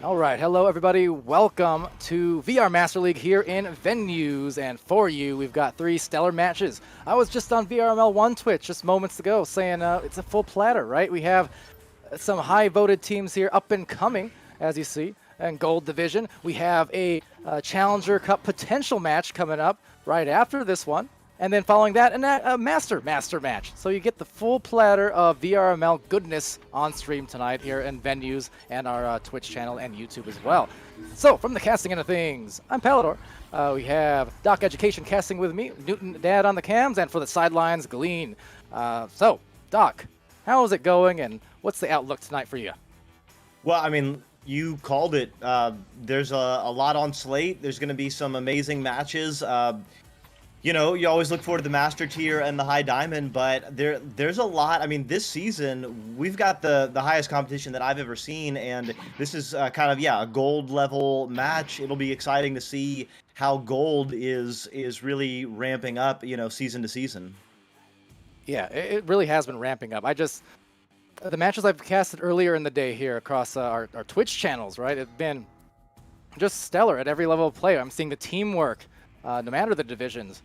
All right, hello everybody. Welcome to VR Master League here in Venues, and for you, we've got 3 stellar matches. I was just on VRML 1 Twitch just moments ago saying it's a full platter, right? We have some high-voted teams here up and coming, as you see, and Gold Division. We have a Challenger Cup potential match coming up right after this one. And then following that, a master match. So you get the full platter of VRML goodness on stream tonight here in Venues and our Twitch channel and YouTube as well. So from the casting end of things, I'm Palador. We have Doc Education casting with me, Newton Dad on the cams, and for the sidelines, Glean. So, Doc, how is it going, and what's the outlook tonight for you? Well, I mean, you called it. There's a lot on slate. There's going to be some amazing matches. You know, you always look forward to the Master Tier and the High Diamond, but there's a lot. I mean, this season, we've got the highest competition that I've ever seen, and this is kind of, a gold level match. It'll be exciting to see how gold is really ramping up, season to season. Yeah, it really has been ramping up. The matches I've casted earlier in the day here across our Twitch channels, right, have been just stellar at every level of play. I'm seeing the teamwork, no matter the divisions,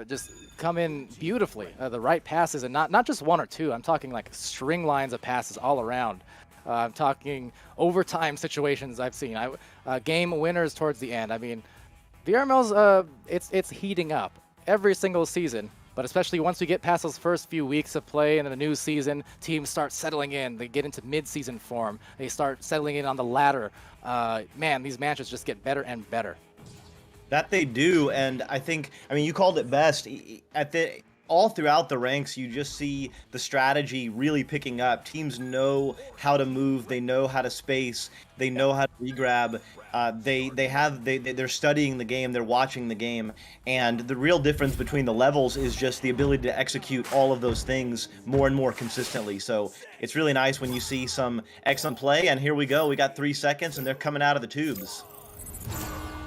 just come in beautifully. The right passes, and not just one or two. I'm talking like string lines of passes all around. I'm talking overtime situations I've seen. Game winners towards the end. I mean, VRML's it's heating up every single season. But especially once we get past those first few weeks of play and in the new season, teams start settling in. They get into mid-season form. They start settling in on the ladder. Man, these matches just get better and better. That they do, and I mean, you called it best. All throughout the ranks, you just see the strategy really picking up. Teams know how to move, they know how to space, they know how to regrab. They're studying the game, they're watching the game, and the real difference between the levels is just the ability to execute all of those things more and more consistently. So it's really nice when you see some excellent play, and here we go. We got 3 seconds, and they're coming out of the tubes.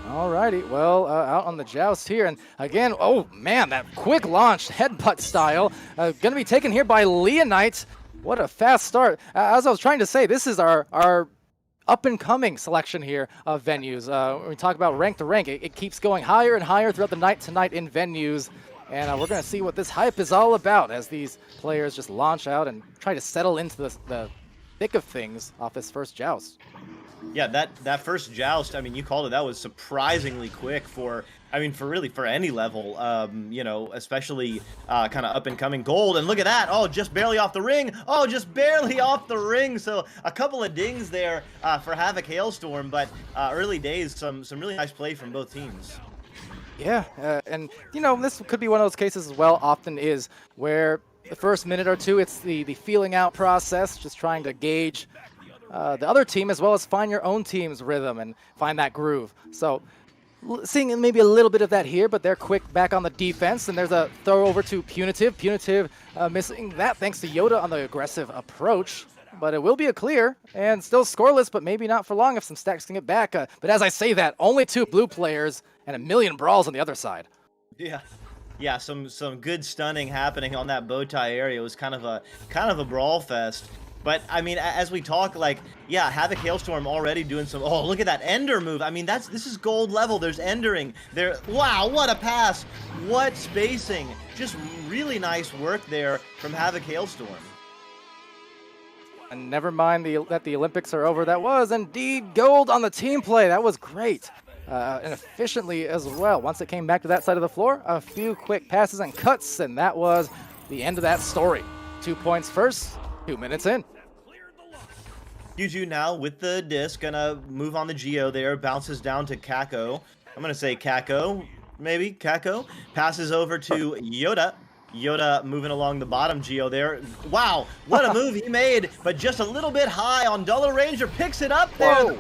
Alrighty, well, out on the joust here, and again, oh man, that quick launch, headbutt style, gonna be taken here by Leonite. What a fast start. As I was trying to say, this is our up-and-coming selection here of Venues. When we talk about rank to rank, it keeps going higher and higher throughout the night tonight in Venues, and we're gonna see what this hype is all about as these players just launch out and try to settle into the thick of things off this first joust. Yeah, that first joust, I mean, you called it, that was surprisingly quick for any level, especially kind of up-and-coming gold. And look at that, oh, just barely off the ring. Oh, just barely off the ring. So a couple of dings there for Havoc Hailstorm, but early days, some really nice play from both teams. Yeah, and, this could be one of those cases as well, often is, where the first minute or two, it's the feeling out process, just trying to gauge the other team, as well as find your own team's rhythm and find that groove. So seeing maybe a little bit of that here, but they're quick back on the defense, and there's a throw over to Punitive. Punitive missing that thanks to Yoda on the aggressive approach, but it will be a clear, and still scoreless, but maybe not for long if some stacks can get back. But as I say that, only 2 blue players and a million brawls on the other side. Yeah, some good stunning happening on that bow tie area. It was kind of a brawl fest. But, I mean, as we talk, Havoc Hailstorm already doing some... Oh, look at that Ender move. I mean, this is gold level. There's Endering. Wow, what a pass. What spacing. Just really nice work there from Havoc Hailstorm. And never mind that the Olympics are over. That was indeed gold on the team play. That was great. And efficiently as well. Once it came back to that side of the floor, a few quick passes and cuts, and that was the end of that story. 2 points first. 2 minutes in. Juju now with the disc, gonna move on the Geo there, bounces down to Kako. I'm gonna say Kako, maybe, Kako. Passes over to Yoda. Yoda moving along the bottom Geo there. Wow, what a move he made, but just a little bit high on Duller Ranger, picks it up there. Whoa.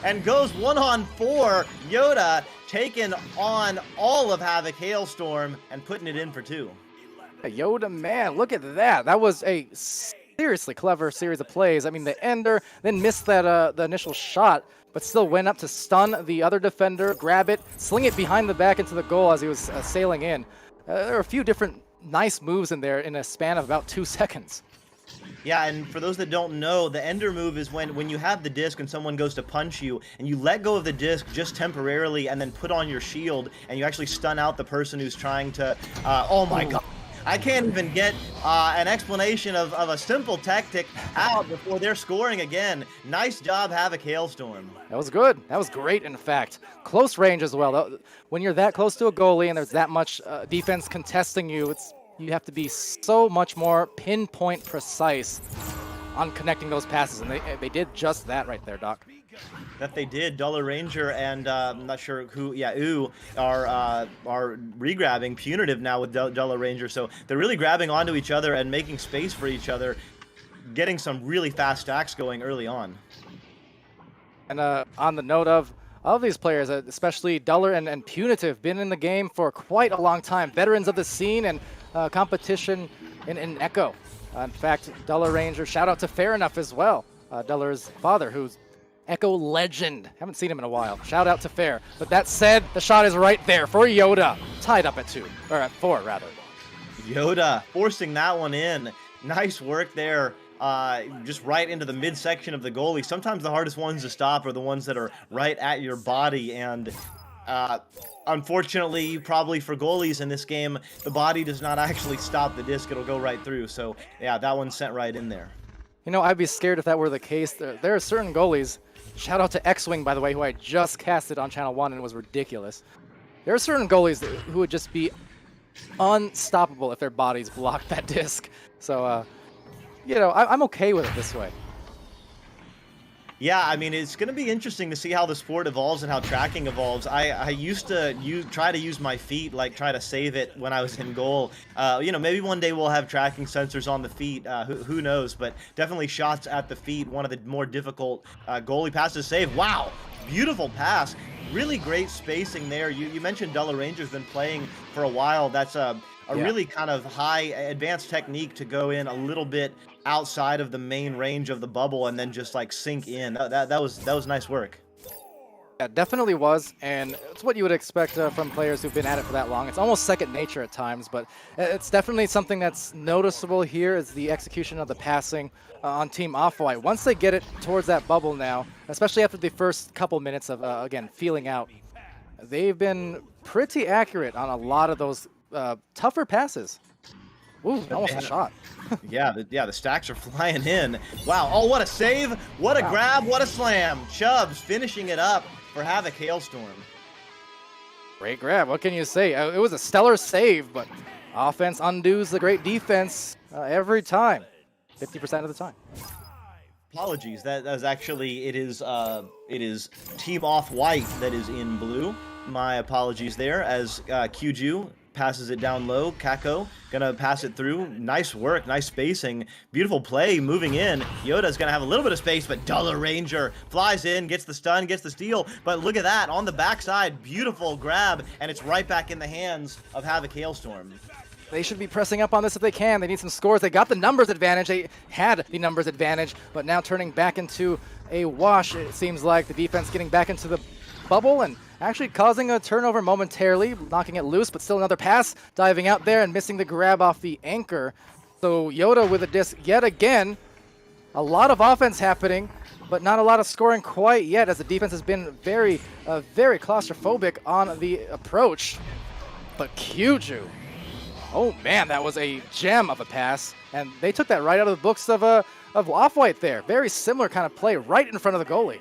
And goes 1-on-4. Yoda taking on all of Havoc Hailstorm and putting it in for 2. Yoda, man, look at that. That was a seriously clever series of plays. I mean, the Ender then missed that the initial shot, but still went up to stun the other defender, grab it, sling it behind the back into the goal as he was sailing in. There are a few different nice moves in there in a span of about 2 seconds. Yeah, and for those that don't know, the ender move is when you have the disc and someone goes to punch you, and you let go of the disc just temporarily and then put on your shield, and you actually stun out the person who's trying to, oh my god. I can't even get an explanation of a simple tactic out before they're scoring again. Nice job, Havoc Hailstorm. That was good. That was great, in fact. Close range as well. When you're that close to a goalie and there's that much defense contesting you, you have to be so much more pinpoint precise on connecting those passes, and they did just that right there, Doc. That they did. Dollar Ranger and I'm not sure who, yeah, Ooh, are regrabbing Punitive now with Dollar Ranger. So they're really grabbing onto each other and making space for each other, getting some really fast stacks going early on. And on the note of these players, especially Dollar and Punitive, been in the game for quite a long time. Veterans of the scene and competition in Echo. In fact, Dollar Ranger, shout out to Fair Enough as well. Dollar's father, who's Echo legend. Haven't seen him in a while. Shout out to Fair. But that said, the shot is right there for Yoda. Tied up at 2, or at 4 rather. Yoda forcing that one in. Nice work there. Just right into the midsection of the goalie. Sometimes the hardest ones to stop are the ones that are right at your body, and unfortunately, probably for goalies in this game, the body does not actually stop the disc. It'll go right through. So yeah, that one sent right in there. You know, I'd be scared if that were the case. There are certain goalies, shout out to X-Wing, by the way, who I just casted on Channel 1 and it was ridiculous. There are certain goalies who would just be unstoppable if their bodies blocked that disc. So, you know, I'm okay with it this way. Yeah, I mean, it's going to be interesting to see how the sport evolves and how tracking evolves. I used to try to use my feet, like try to save it when I was in goal. You know, maybe one day we'll have tracking sensors on the feet. Who knows? But definitely shots at the feet, one of the more difficult goalie passes to save. Wow, beautiful pass. Really great spacing there. You mentioned Dollar Ranger's been playing for a while. That's a really kind of high advanced technique to go in a little bit outside of the main range of the bubble and then just like sink in. That was nice work. Yeah, definitely was, and it's what you would expect from players who've been at it for that long. It's almost second nature at times, but it's definitely something that's noticeable here is the execution of the passing on Team Off-White. Once they get it towards that bubble now, especially after the first couple minutes of, again, feeling out, they've been pretty accurate on a lot of those tougher passes. Ooh, almost a shot. Yeah, the stacks are flying in. Wow, oh, what a save, what a grab, what a slam. Chubbs finishing it up for Havoc Hailstorm. Great grab, what can you say? It was a stellar save, but offense undoes the great defense every time, 50% of the time. Apologies, that was actually, it is Team Off-White that is in blue. My apologies there, as Kyuju passes it down low. Kako gonna pass it through. Nice work, nice spacing, beautiful play moving in. Yoda's gonna have a little bit of space, but Dollar Ranger flies in, gets the stun, gets the steal. But look at that, on the backside, beautiful grab, and it's right back in the hands of Havoc Hailstorm. They should be pressing up on this if they can. They need some scores. They got the numbers advantage. They had the numbers advantage, but now turning back into a wash, it seems like the defense getting back into the bubble and actually causing a turnover momentarily, knocking it loose, but still another pass, diving out there and missing the grab off the anchor. So Yoda with a disc yet again. A lot of offense happening, but not a lot of scoring quite yet, as the defense has been very claustrophobic on the approach. But Kyuju, oh man, that was a gem of a pass, and they took that right out of the books of Off-White there. Very similar kind of play right in front of the goalie.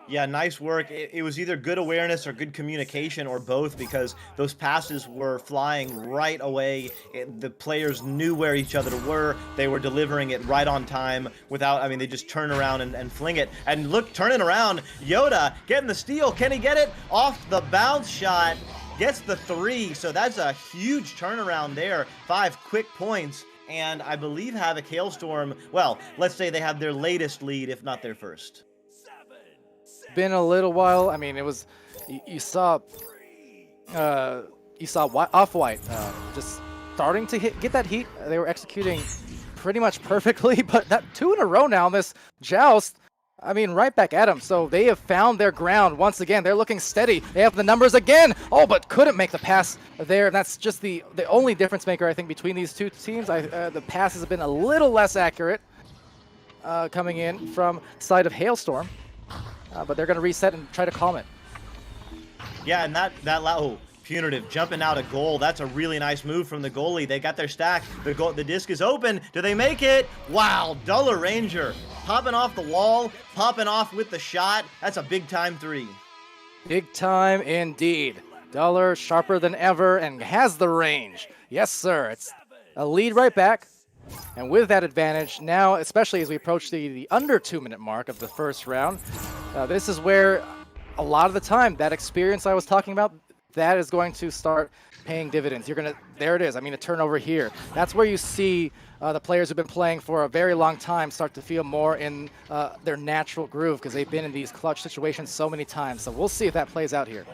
Yeah, nice work. It was either good awareness or good communication or both, because those passes were flying right away. The players knew where each other were. They were delivering it right on time without, I mean, they just turn around and fling it. And look, turning around, Yoda getting the steal. Can he get it? Off the bounce shot, gets the 3. So that's a huge turnaround there. 5 quick points. And I believe Havoc Hailstorm, well, let's say they have their latest lead, if not their first. Been a little while. I mean, it was you saw Off-White just starting to get that heat. They were executing pretty much perfectly, but that 2 in a row now in this joust. I mean, right back at them. So they have found their ground once again. They're looking steady. They have the numbers again. Oh, but couldn't make the pass there. And that's just the only difference maker, I think, between these two teams. The passes have been a little less accurate coming in from side of Hailstorm. But they're going to reset and try to calm it. Yeah, and oh, Punitive jumping out a goal. That's a really nice move from the goalie. They got their stack. The disc is open. Do they make it? Wow, Duller Ranger popping off the wall, popping off with the shot. That's a big time 3. Big time indeed. Duller sharper than ever and has the range. Yes, sir. It's a lead right back. And with that advantage, now, especially as we approach the under 2-minute mark of the first round, this is where a lot of the time that experience I was talking about, that is going to start paying dividends. There it is. I mean, a turnover here. That's where you see the players who've been playing for a very long time start to feel more in their natural groove because they've been in these clutch situations so many times. So we'll see if that plays out here.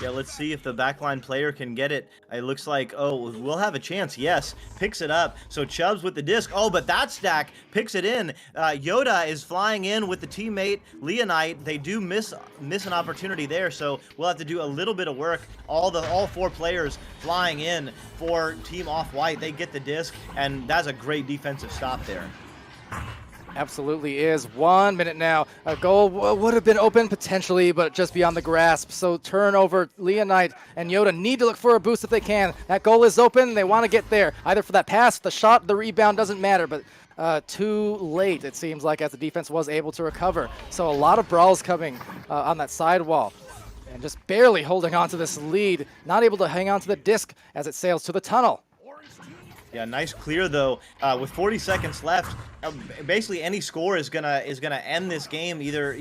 Yeah, let's see if the backline player can get it. It looks like, oh, we'll have a chance. Yes, picks it up. So Chubbs with the disc. Oh, but that stack picks it in. Yoda is flying in with the teammate, Leonite. They do miss an opportunity there, so we'll have to do a little bit of work. All 4 players flying in for Team Off-White. They get the disc, and that's a great defensive stop there. Absolutely is. 1 minute now. A goal would have been open potentially, but just beyond the grasp. So turnover. Leonite and Yoda need to look for a boost if they can. That goal is open. They want to get there. Either for that pass, the shot, the rebound, doesn't matter. But too late, it seems like, as the defense was able to recover. So a lot of brawls coming on that sidewall. And just barely holding on to this lead. Not able to hang on to the disc as it sails to the tunnel. Yeah, nice clear though. With 40 seconds left, basically any score is gonna end this game in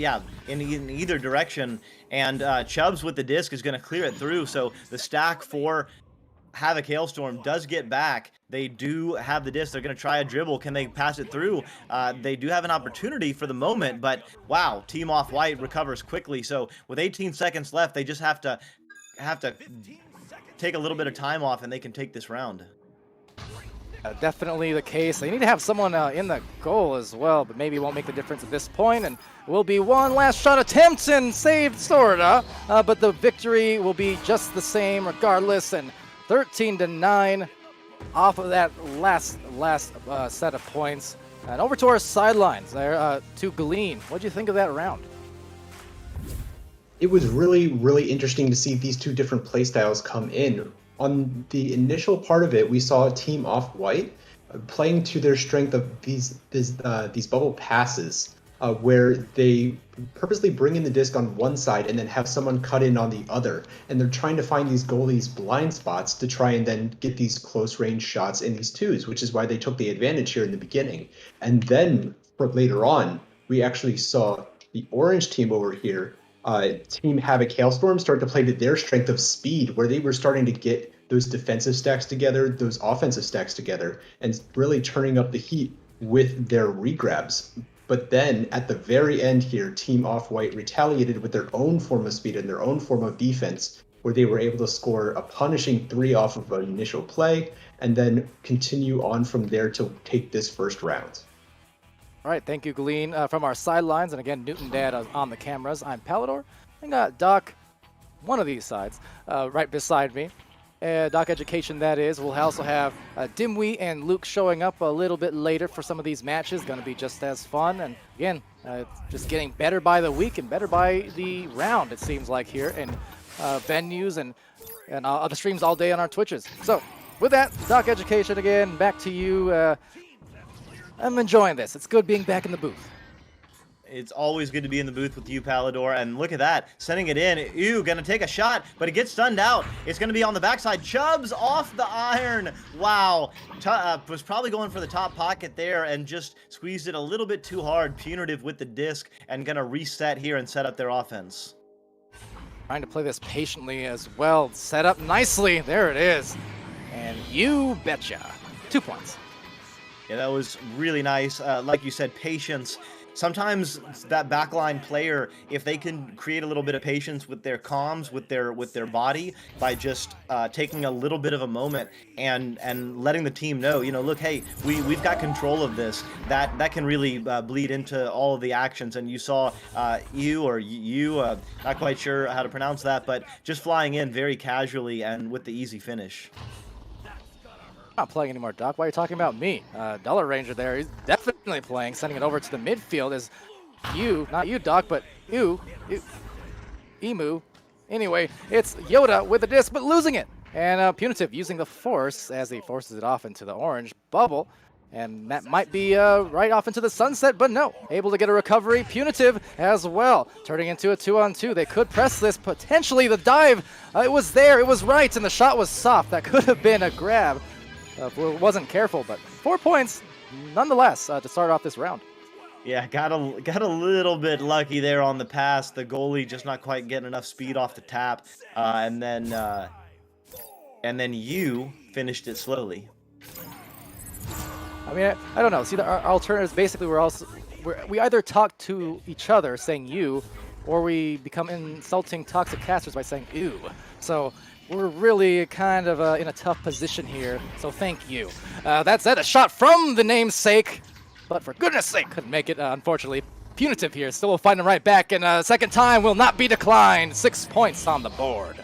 either direction. And Chubbs with the disc is gonna clear it through. So the stack for Havoc Hailstorm does get back. They do have the disc. They're gonna try a dribble. Can they pass it through? They do have an opportunity for the moment, but wow, Team Off-White recovers quickly. So with 18 seconds left, they just have to take a little bit of time off, and they can take this round. Definitely the case. They need to have someone in the goal as well, but maybe won't make the difference at this point. And will be one last shot attempt and saved, sorta. But the victory will be just the same regardless. And 13-9 off of that last set of points. And over to our sidelines there to Glean. What do you think of that round? It was really, really interesting to see these two different playstyles come in. On the initial part of it, we saw Team Off-White playing to their strength of these bubble passes, where they purposely bring in the disc on one side and then have someone cut in on the other. And they're trying to find these goalies' blind spots to try and then get these close range shots in these twos, which is why they took the advantage here in the beginning. And then for later on, we actually saw the orange team over here, Team Havoc Hailstorm, start to play to their strength of speed, where they were starting to get those defensive stacks together, those offensive stacks together, and really turning up the heat with their regrabs. But then at the very end here, Team Off-White retaliated with their own form of speed and their own form of defense, where they were able to score a punishing 3 off of an initial play, and then continue on from there to take this first round. All right, thank you, Glean. From our sidelines, and again, Newton Dad on the cameras, I'm Palador. I got Doc, one of these sides, right beside me. Doc Education, that is. We'll also have Dimwee and Luke showing up a little bit later for some of these matches. Going to be just as fun. And again, just getting better by the week and better by the round, it seems like, here in venues and other streams all day on our Twitches. So with that, Doc Education again, back to you. I'm enjoying this. It's good being back in the booth. It's always good to be in the booth with you, Palador. And look at that, sending it in. Ew, gonna take a shot, but it gets stunned out. It's gonna be on the backside. Chubbs off the iron. Wow, was probably going for the top pocket there and just squeezed it a little bit too hard. Punitive with the disc and gonna reset here and set up their offense. Trying to play this patiently as well. Set up nicely. There it is. And you betcha. 2 points. Yeah, that was really nice. Like you said, patience. sometimes that backline player, if they can create a little bit of patience with their comms, with their body, by just taking a little bit of a moment and letting the team know, you know, look, hey, we've got control of this. That can really bleed into all of the actions. And you saw not quite sure how to pronounce that, but just flying in very casually and with the easy finish. Not playing anymore, Doc. Why are you talking about me? Dollar Ranger there, he's definitely playing, sending it over to the midfield as not you, Doc, but Emu. Anyway, it's Yoda with the disc, but losing it. And Punitive using the force as he forces it off into the orange bubble. And that might be right off into the sunset, but no. Able to get a recovery. Punitive as well. Turning into a 2-on-2. They could press this. Potentially the dive. It was there. It was right. And the shot was soft. That could have been a grab. Wasn't careful, but 4 points nonetheless to start off this round. Yeah, got a little bit lucky there on the pass. The goalie just not quite getting enough speed off the tap, and then you finished it slowly. I mean, I don't know. See, our alternatives basically we either talk to each other saying you, or we become insulting toxic casters by saying ew. So we're really kind of in a tough position here, so thank you. That said, a shot from the namesake, but for goodness sake, couldn't make it, unfortunately. Punitive here, still will find him right back, and second time will not be declined. 6 points on the board.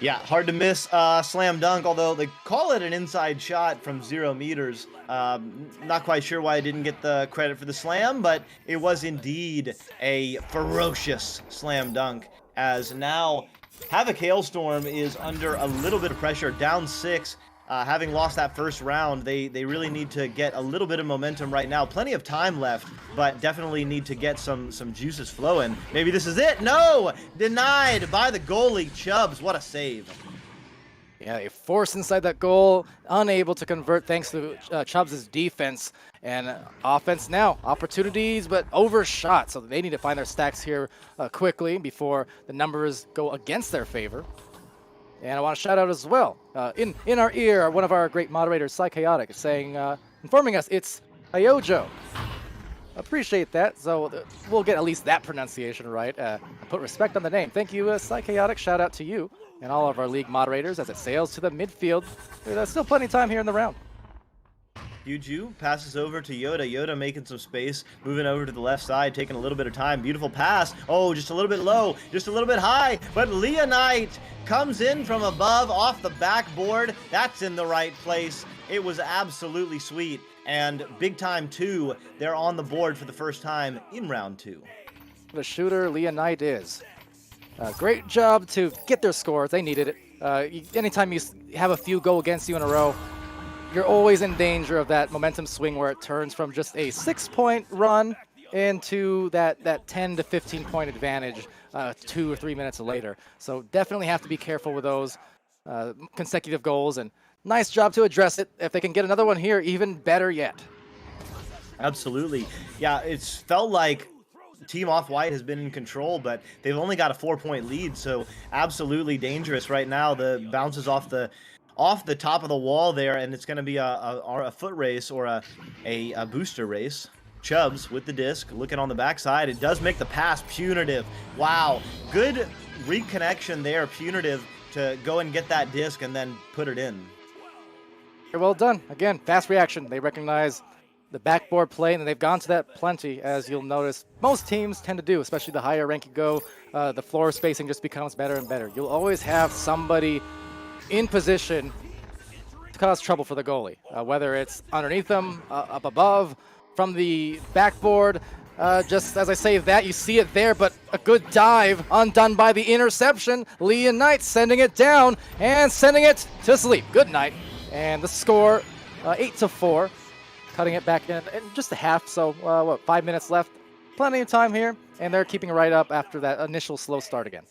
Yeah, hard to miss slam dunk, although they call it an inside shot from 0 meters. Not quite sure why I didn't get the credit for the slam, but it was indeed a ferocious slam dunk, as now Havoc Hailstorm is under a little bit of pressure, down 6. Having lost that first round, they really need to get a little bit of momentum right now. Plenty of time left, but definitely need to get some juices flowing. Maybe this is it. No! Denied by the goalie, Chubbs. What a save. Yeah, they force inside that goal, unable to convert thanks to Chubbs' defense. And offense now, opportunities, but overshot. So they need to find their stacks here quickly before the numbers go against their favor. And I want to shout out as well, in our ear, one of our great moderators, Psychaotic, saying, informing us it's Iojo. Appreciate that. So we'll get at least that pronunciation right. Put respect on the name. Thank you, Psychaotic. Shout out to you and all of our league moderators as it sails to the midfield. There's still plenty of time here in the round. Yuju passes over to Yoda. Yoda making some space, moving over to the left side, taking a little bit of time. Beautiful pass. Oh, just a little bit low, just a little bit high. But Leonite comes in from above off the backboard. That's in the right place. It was absolutely sweet. And big time 2, they're on the board for the first time in round 2. The shooter Leonite is. Great job to get their scores. They needed it. Anytime you have a few go against you in a row, you're always in danger of that momentum swing where it turns from just a 6-point run into that 10 to 15-point advantage 2 or 3 minutes later. So definitely have to be careful with those consecutive goals, and nice job to address it. If they can get another one here, even better yet. Absolutely. Yeah, it's felt like Team Off-White has been in control, but they've only got a 4-point lead, so absolutely dangerous right now. The bounces off the top of the wall there, and it's going to be a foot race or a booster race. Chubbs with the disc, looking on the backside. It does make the pass. Punitive. Wow. Good reconnection there, Punitive, to go and get that disc and then put it in. Very well done. Again, fast reaction. They recognize the backboard play, and they've gone to that plenty, as you'll notice most teams tend to do, especially the higher rank you go. The floor spacing just becomes better and better. You'll always have somebody in position to cause trouble for the goalie, whether it's underneath them, up above, from the backboard. Just as I say that, you see it there, but a good dive undone by the interception. Leon Knight sending it down and sending it to sleep. Good night. And the score, 8-4, cutting it back in just a half. So, 5 minutes left. Plenty of time here, and they're keeping it right up after that initial slow start again.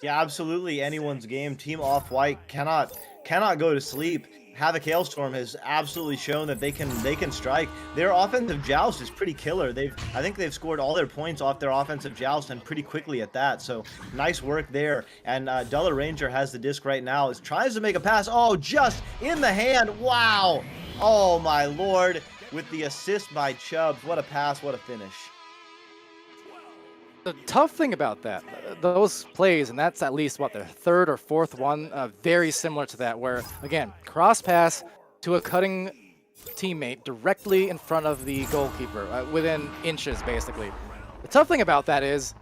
Yeah, absolutely anyone's game. Team Off-White cannot go to sleep. Havoc Hailstorm has absolutely shown that they can strike. Their offensive joust is pretty killer. I think they've scored all their points off their offensive joust, and pretty quickly at that. So nice work there. And Dollar Ranger has the disc right now. Tries to make a pass. Oh, just in the hand. Wow. Oh my lord. with the assist by Chubbs. What a pass, what a finish. The tough thing about that, those plays, and that's at least what their third or fourth one, very similar to that, where again, cross pass to a cutting teammate directly in front of the goalkeeper, within inches basically. The tough thing about that is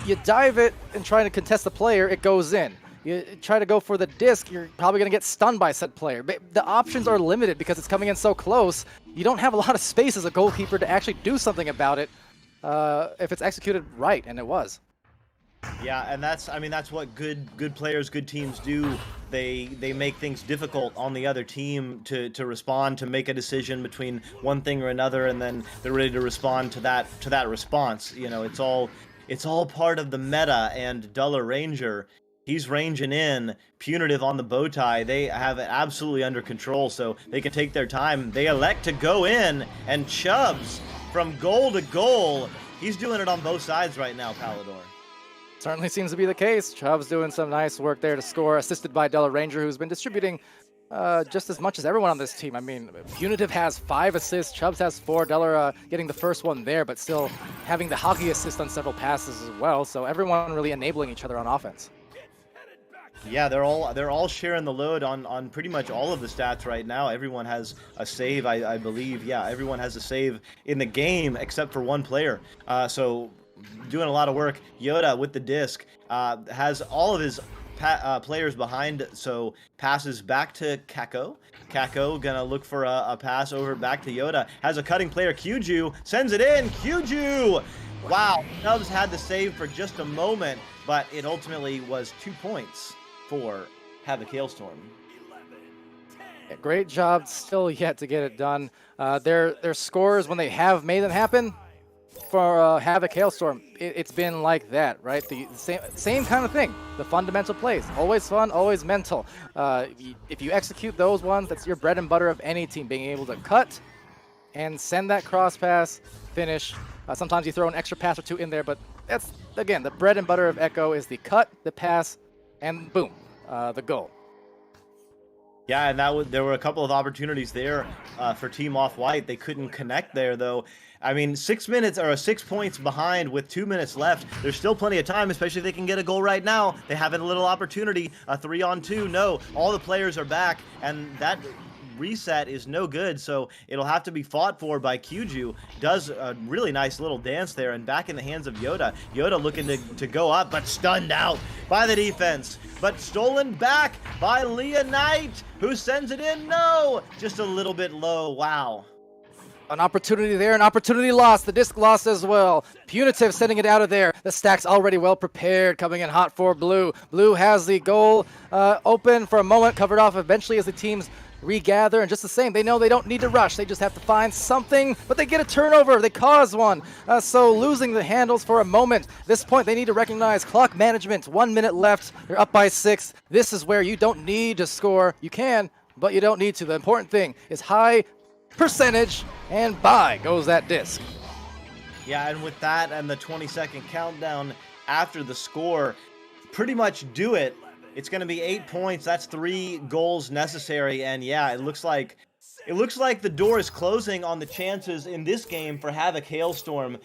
you dive it and try to contest the player, it goes in. You try to go for the disc, you're probably going to get stunned by said player. But the options are limited because it's coming in so close. You don't have a lot of space as a goalkeeper to actually do something about it. If it's executed right, and it was. Yeah, and that's what good players, good teams do. They make things difficult on the other team to respond, to make a decision between one thing or another, and then they're ready to respond to that response. You know, it's all part of the meta. And Duller Ranger, he's ranging in, punitive on the bow tie. They have it absolutely under control, so they can take their time. They elect to go in, and Chubbs, from goal to goal, he's doing it on both sides right now, Palador. Certainly seems to be the case. Chubbs doing some nice work there to score, assisted by Duller Ranger, who's been distributing just as much as everyone on this team. I mean, Punitive has 5 assists, Chubbs has 4, Duller getting the first one there, but still having the hockey assist on several passes as well, so everyone really enabling each other on offense. Yeah, they're all sharing the load on pretty much all of the stats right now. Everyone has a save, I believe. Yeah, everyone has a save in the game except for one player. So doing a lot of work. Yoda with the disc has all of his players behind, so passes back to Kako. Kako gonna look for a pass over back to Yoda. Has a cutting player, Kyuju, sends it in. Kyuju! Wow, Chubbs had the save for just a moment, but it ultimately was 2 points for Havoc Hailstorm. Yeah, great job, still yet to get it done. Their scores, when they have made them happen, for Havoc Hailstorm, it's been like that, right? The same kind of thing. The fundamental plays, always fun, always mental. If you execute those ones, that's your bread and butter of any team, being able to cut and send that cross pass, finish. Sometimes you throw an extra pass or two in there, but that's, again, the bread and butter of Echo is the cut, the pass, and boom, the goal. Yeah, and there were a couple of opportunities there for Team Off-White. They couldn't connect there, though. I mean, 6 minutes or 6 points behind with 2 minutes left. There's still plenty of time, especially if they can get a goal right now. They have a little opportunity, a 3-on-2. No, all the players are back, and that reset is no good, so it'll have to be fought for by Kyuju. Does a really nice little dance there, and back in the hands of Yoda. Yoda looking to go up, but stunned out by the defense. But stolen back by Leah Knight, who sends it in. No, just a little bit low. Wow. An opportunity there, an opportunity lost. The disc lost as well. Punitive sending it out of there. The stack's already well prepared, coming in hot for Blue. Blue has the goal open for a moment, covered off eventually as the teams regather, and just the same, they know they don't need to rush. They just have to find something, but they get a turnover. They cause one. So losing the handles for a moment. At this point, they need to recognize clock management. 1 minute left. They're up by 6. This is where you don't need to score. You can, but you don't need to. The important thing is high percentage, and by goes that disc. Yeah, and with that and the 20-second countdown after the score, pretty much do it. It's going to be 8 points. That's 3 goals necessary, and yeah, it looks like the door is closing on the chances in this game for Havoc Hailstorm.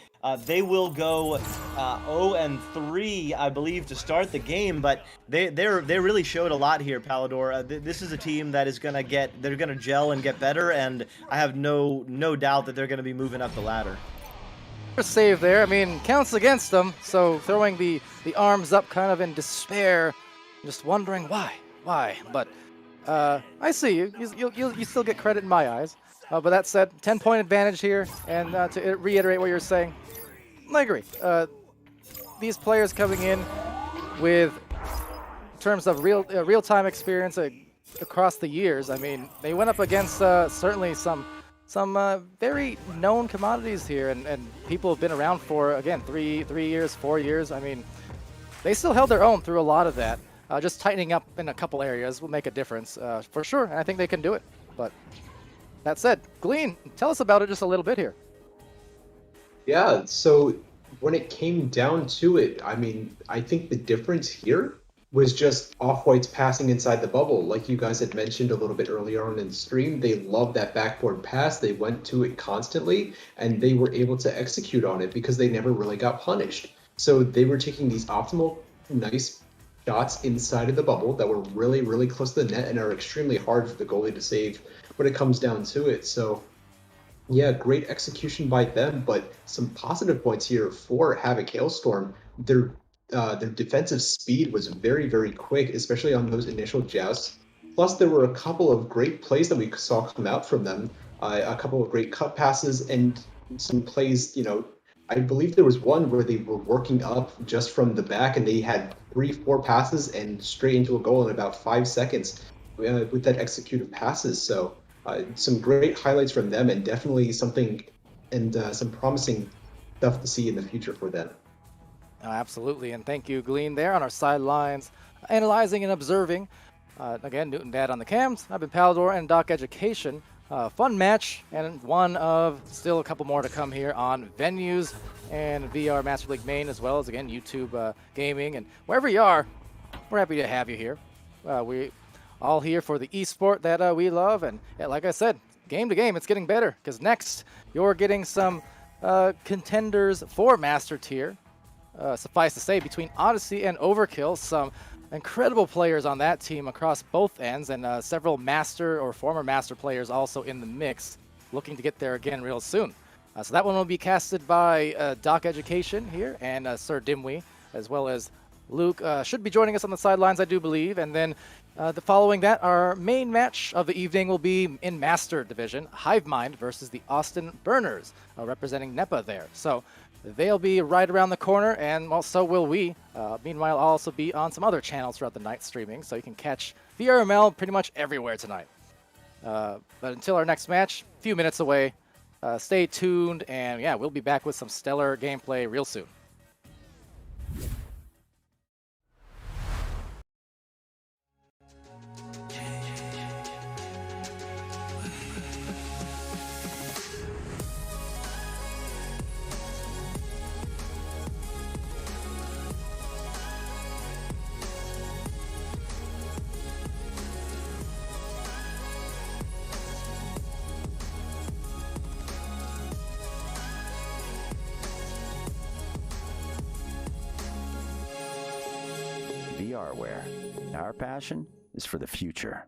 They will go 0-3, I believe, to start the game, but they really showed a lot here, Palador. This is a team that is they're gonna gel and get better, and I have no doubt that they're gonna be moving up the ladder. Save there. I mean, counts against them, so throwing the arms up kind of in despair, just wondering why, but I see you. You still get credit in my eyes. But that said, 10-point advantage here, and to reiterate what you're saying, I agree. These players coming in with, in terms of real-time experience across the years, I mean, they went up against certainly some very known commodities here, and people have been around for, again, 3 years, 4 years. I mean, they still held their own through a lot of that. Just tightening up in a couple areas will make a difference, for sure, and I think they can do it. But that said, Glean, tell us about it just a little bit here. Yeah, so when it came down to it, I mean, I think the difference here was just Off-White's passing inside the bubble. Like you guys had mentioned a little bit earlier on in the stream, they love that backboard pass. They went to it constantly, and they were able to execute on it because they never really got punished. So they were taking these optimal, nice shots inside of the bubble that were really, really close to the net and are extremely hard for the goalie to save when it comes down to it. So yeah, great execution by them, but some positive points here for Havoc Hailstorm. Their defensive speed was very, very quick, especially on those initial jousts. Plus, there were a couple of great plays that we saw come out from them. A couple of great cut passes and some plays. I believe there was one where they were working up just from the back, and they had 3, 4 passes and straight into a goal in about 5 seconds with that executive passes. So some great highlights from them, and definitely something and some promising stuff to see in the future for them. Absolutely, and thank you, Glean, there on our sidelines, analyzing and observing. Again, Newton Dad on the cams. I've been Palador and Doc Education. Fun match, and one of still a couple more to come here on Venues and VR Master League Main, as well as, again, YouTube Gaming. And wherever you are, we're happy to have you here. We all here for the esport that we love. And like I said, game to game, it's getting better, because next you're getting some contenders for Master Tier. Suffice to say, between Odyssey and Overkill, some incredible players on that team across both ends, and several master or former master players also in the mix, looking to get there again real soon. So that one will be casted by Doc Education here and Sir Dimwee, as well as Luke should be joining us on the sidelines, I do believe. And then following that, our main match of the evening will be in Master Division, Hive Mind versus the Austin Burners, representing NEPA there. So they'll be right around the corner, and well, so will we. Meanwhile, I'll also be on some other channels throughout the night streaming, so you can catch VRML pretty much everywhere tonight. But until our next match, a few minutes away, stay tuned, and yeah, we'll be back with some stellar gameplay real soon. VRware. Our passion is for the future.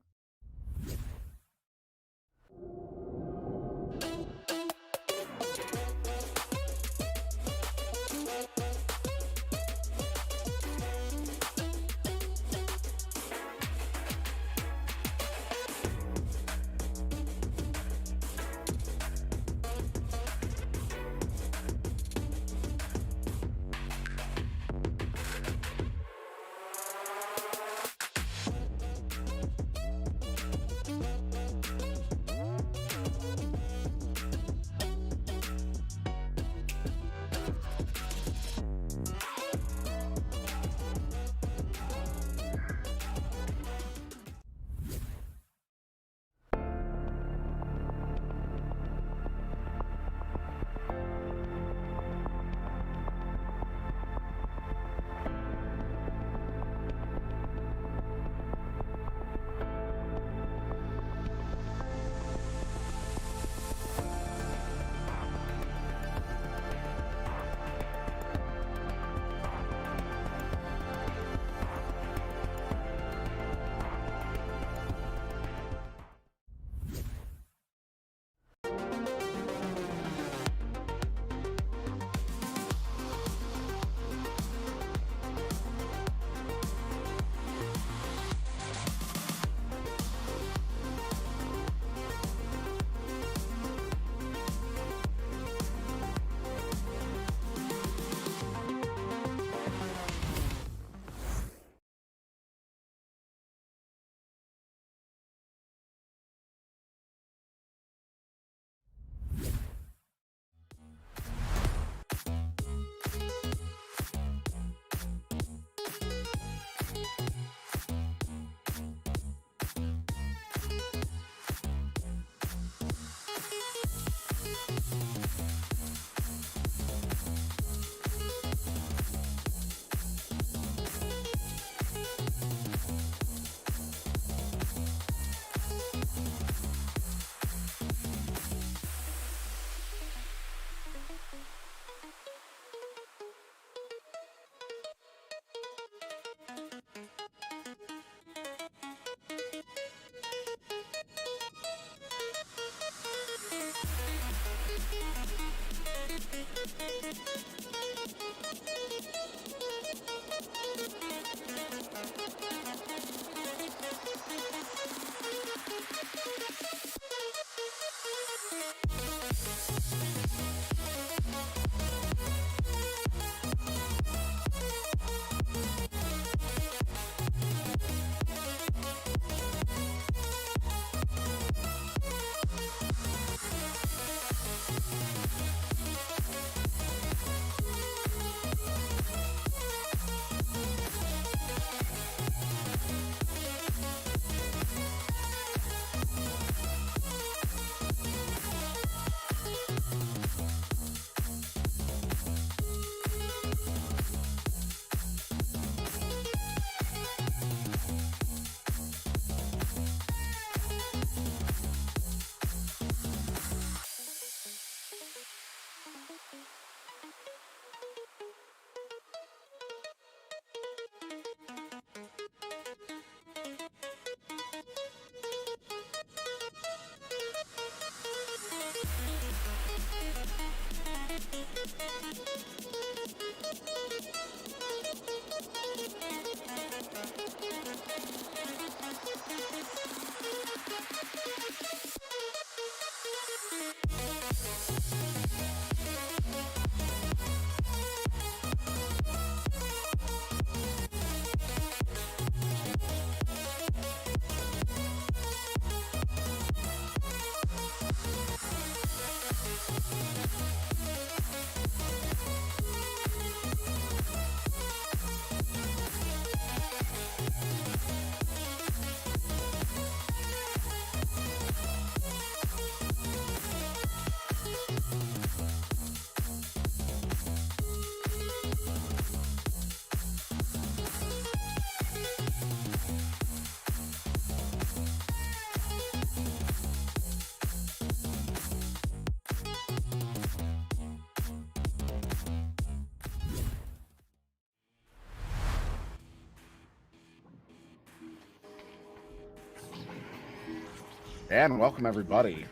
And welcome everybody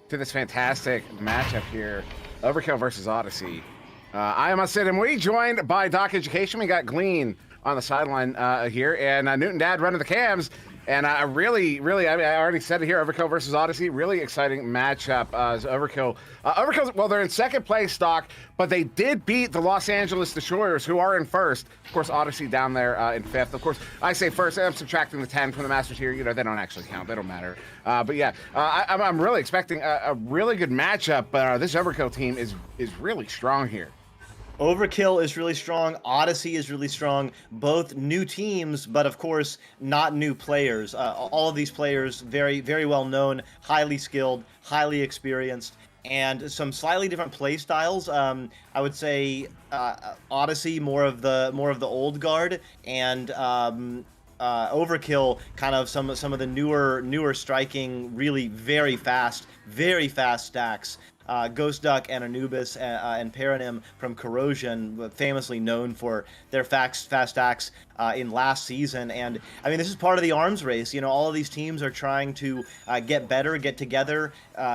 to this fantastic matchup here, Overkill versus Odyssey. I am Sid, and we joined by Doc Education. We got Glean on the sideline here, and Newton Dad running the cams. And I really, I already said it here, Overkill versus Odyssey, really exciting matchup. Overkill, well, they're in second place, Doc, but they did beat the Los Angeles Destroyers, who are in first. Of course, Odyssey down there in fifth. Of course, I say first, I'm subtracting the 10 from the Masters here. You know, they don't actually count. They don't matter. But yeah, I'm really expecting a really good matchup, but this Overkill team is really strong here. Overkill is really strong. Odyssey is really strong. Both new teams, but of course, not new players. All of these players, very, very well known, highly skilled, highly experienced, and some slightly different play styles. I would say Odyssey more of the old guard, and Overkill kind of some of the newer striking, really very fast stacks. Ghost Duck and Anubis and Paranym from Corrosion, famously known for their fast stacks in last season. And I mean, this is part of the arms race. You know, all of these teams are trying to get better, get together,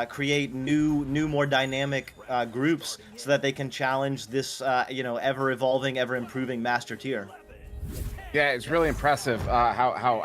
create new, more dynamic groups so that they can challenge this, ever evolving, ever improving master tier. Yeah, it's really impressive how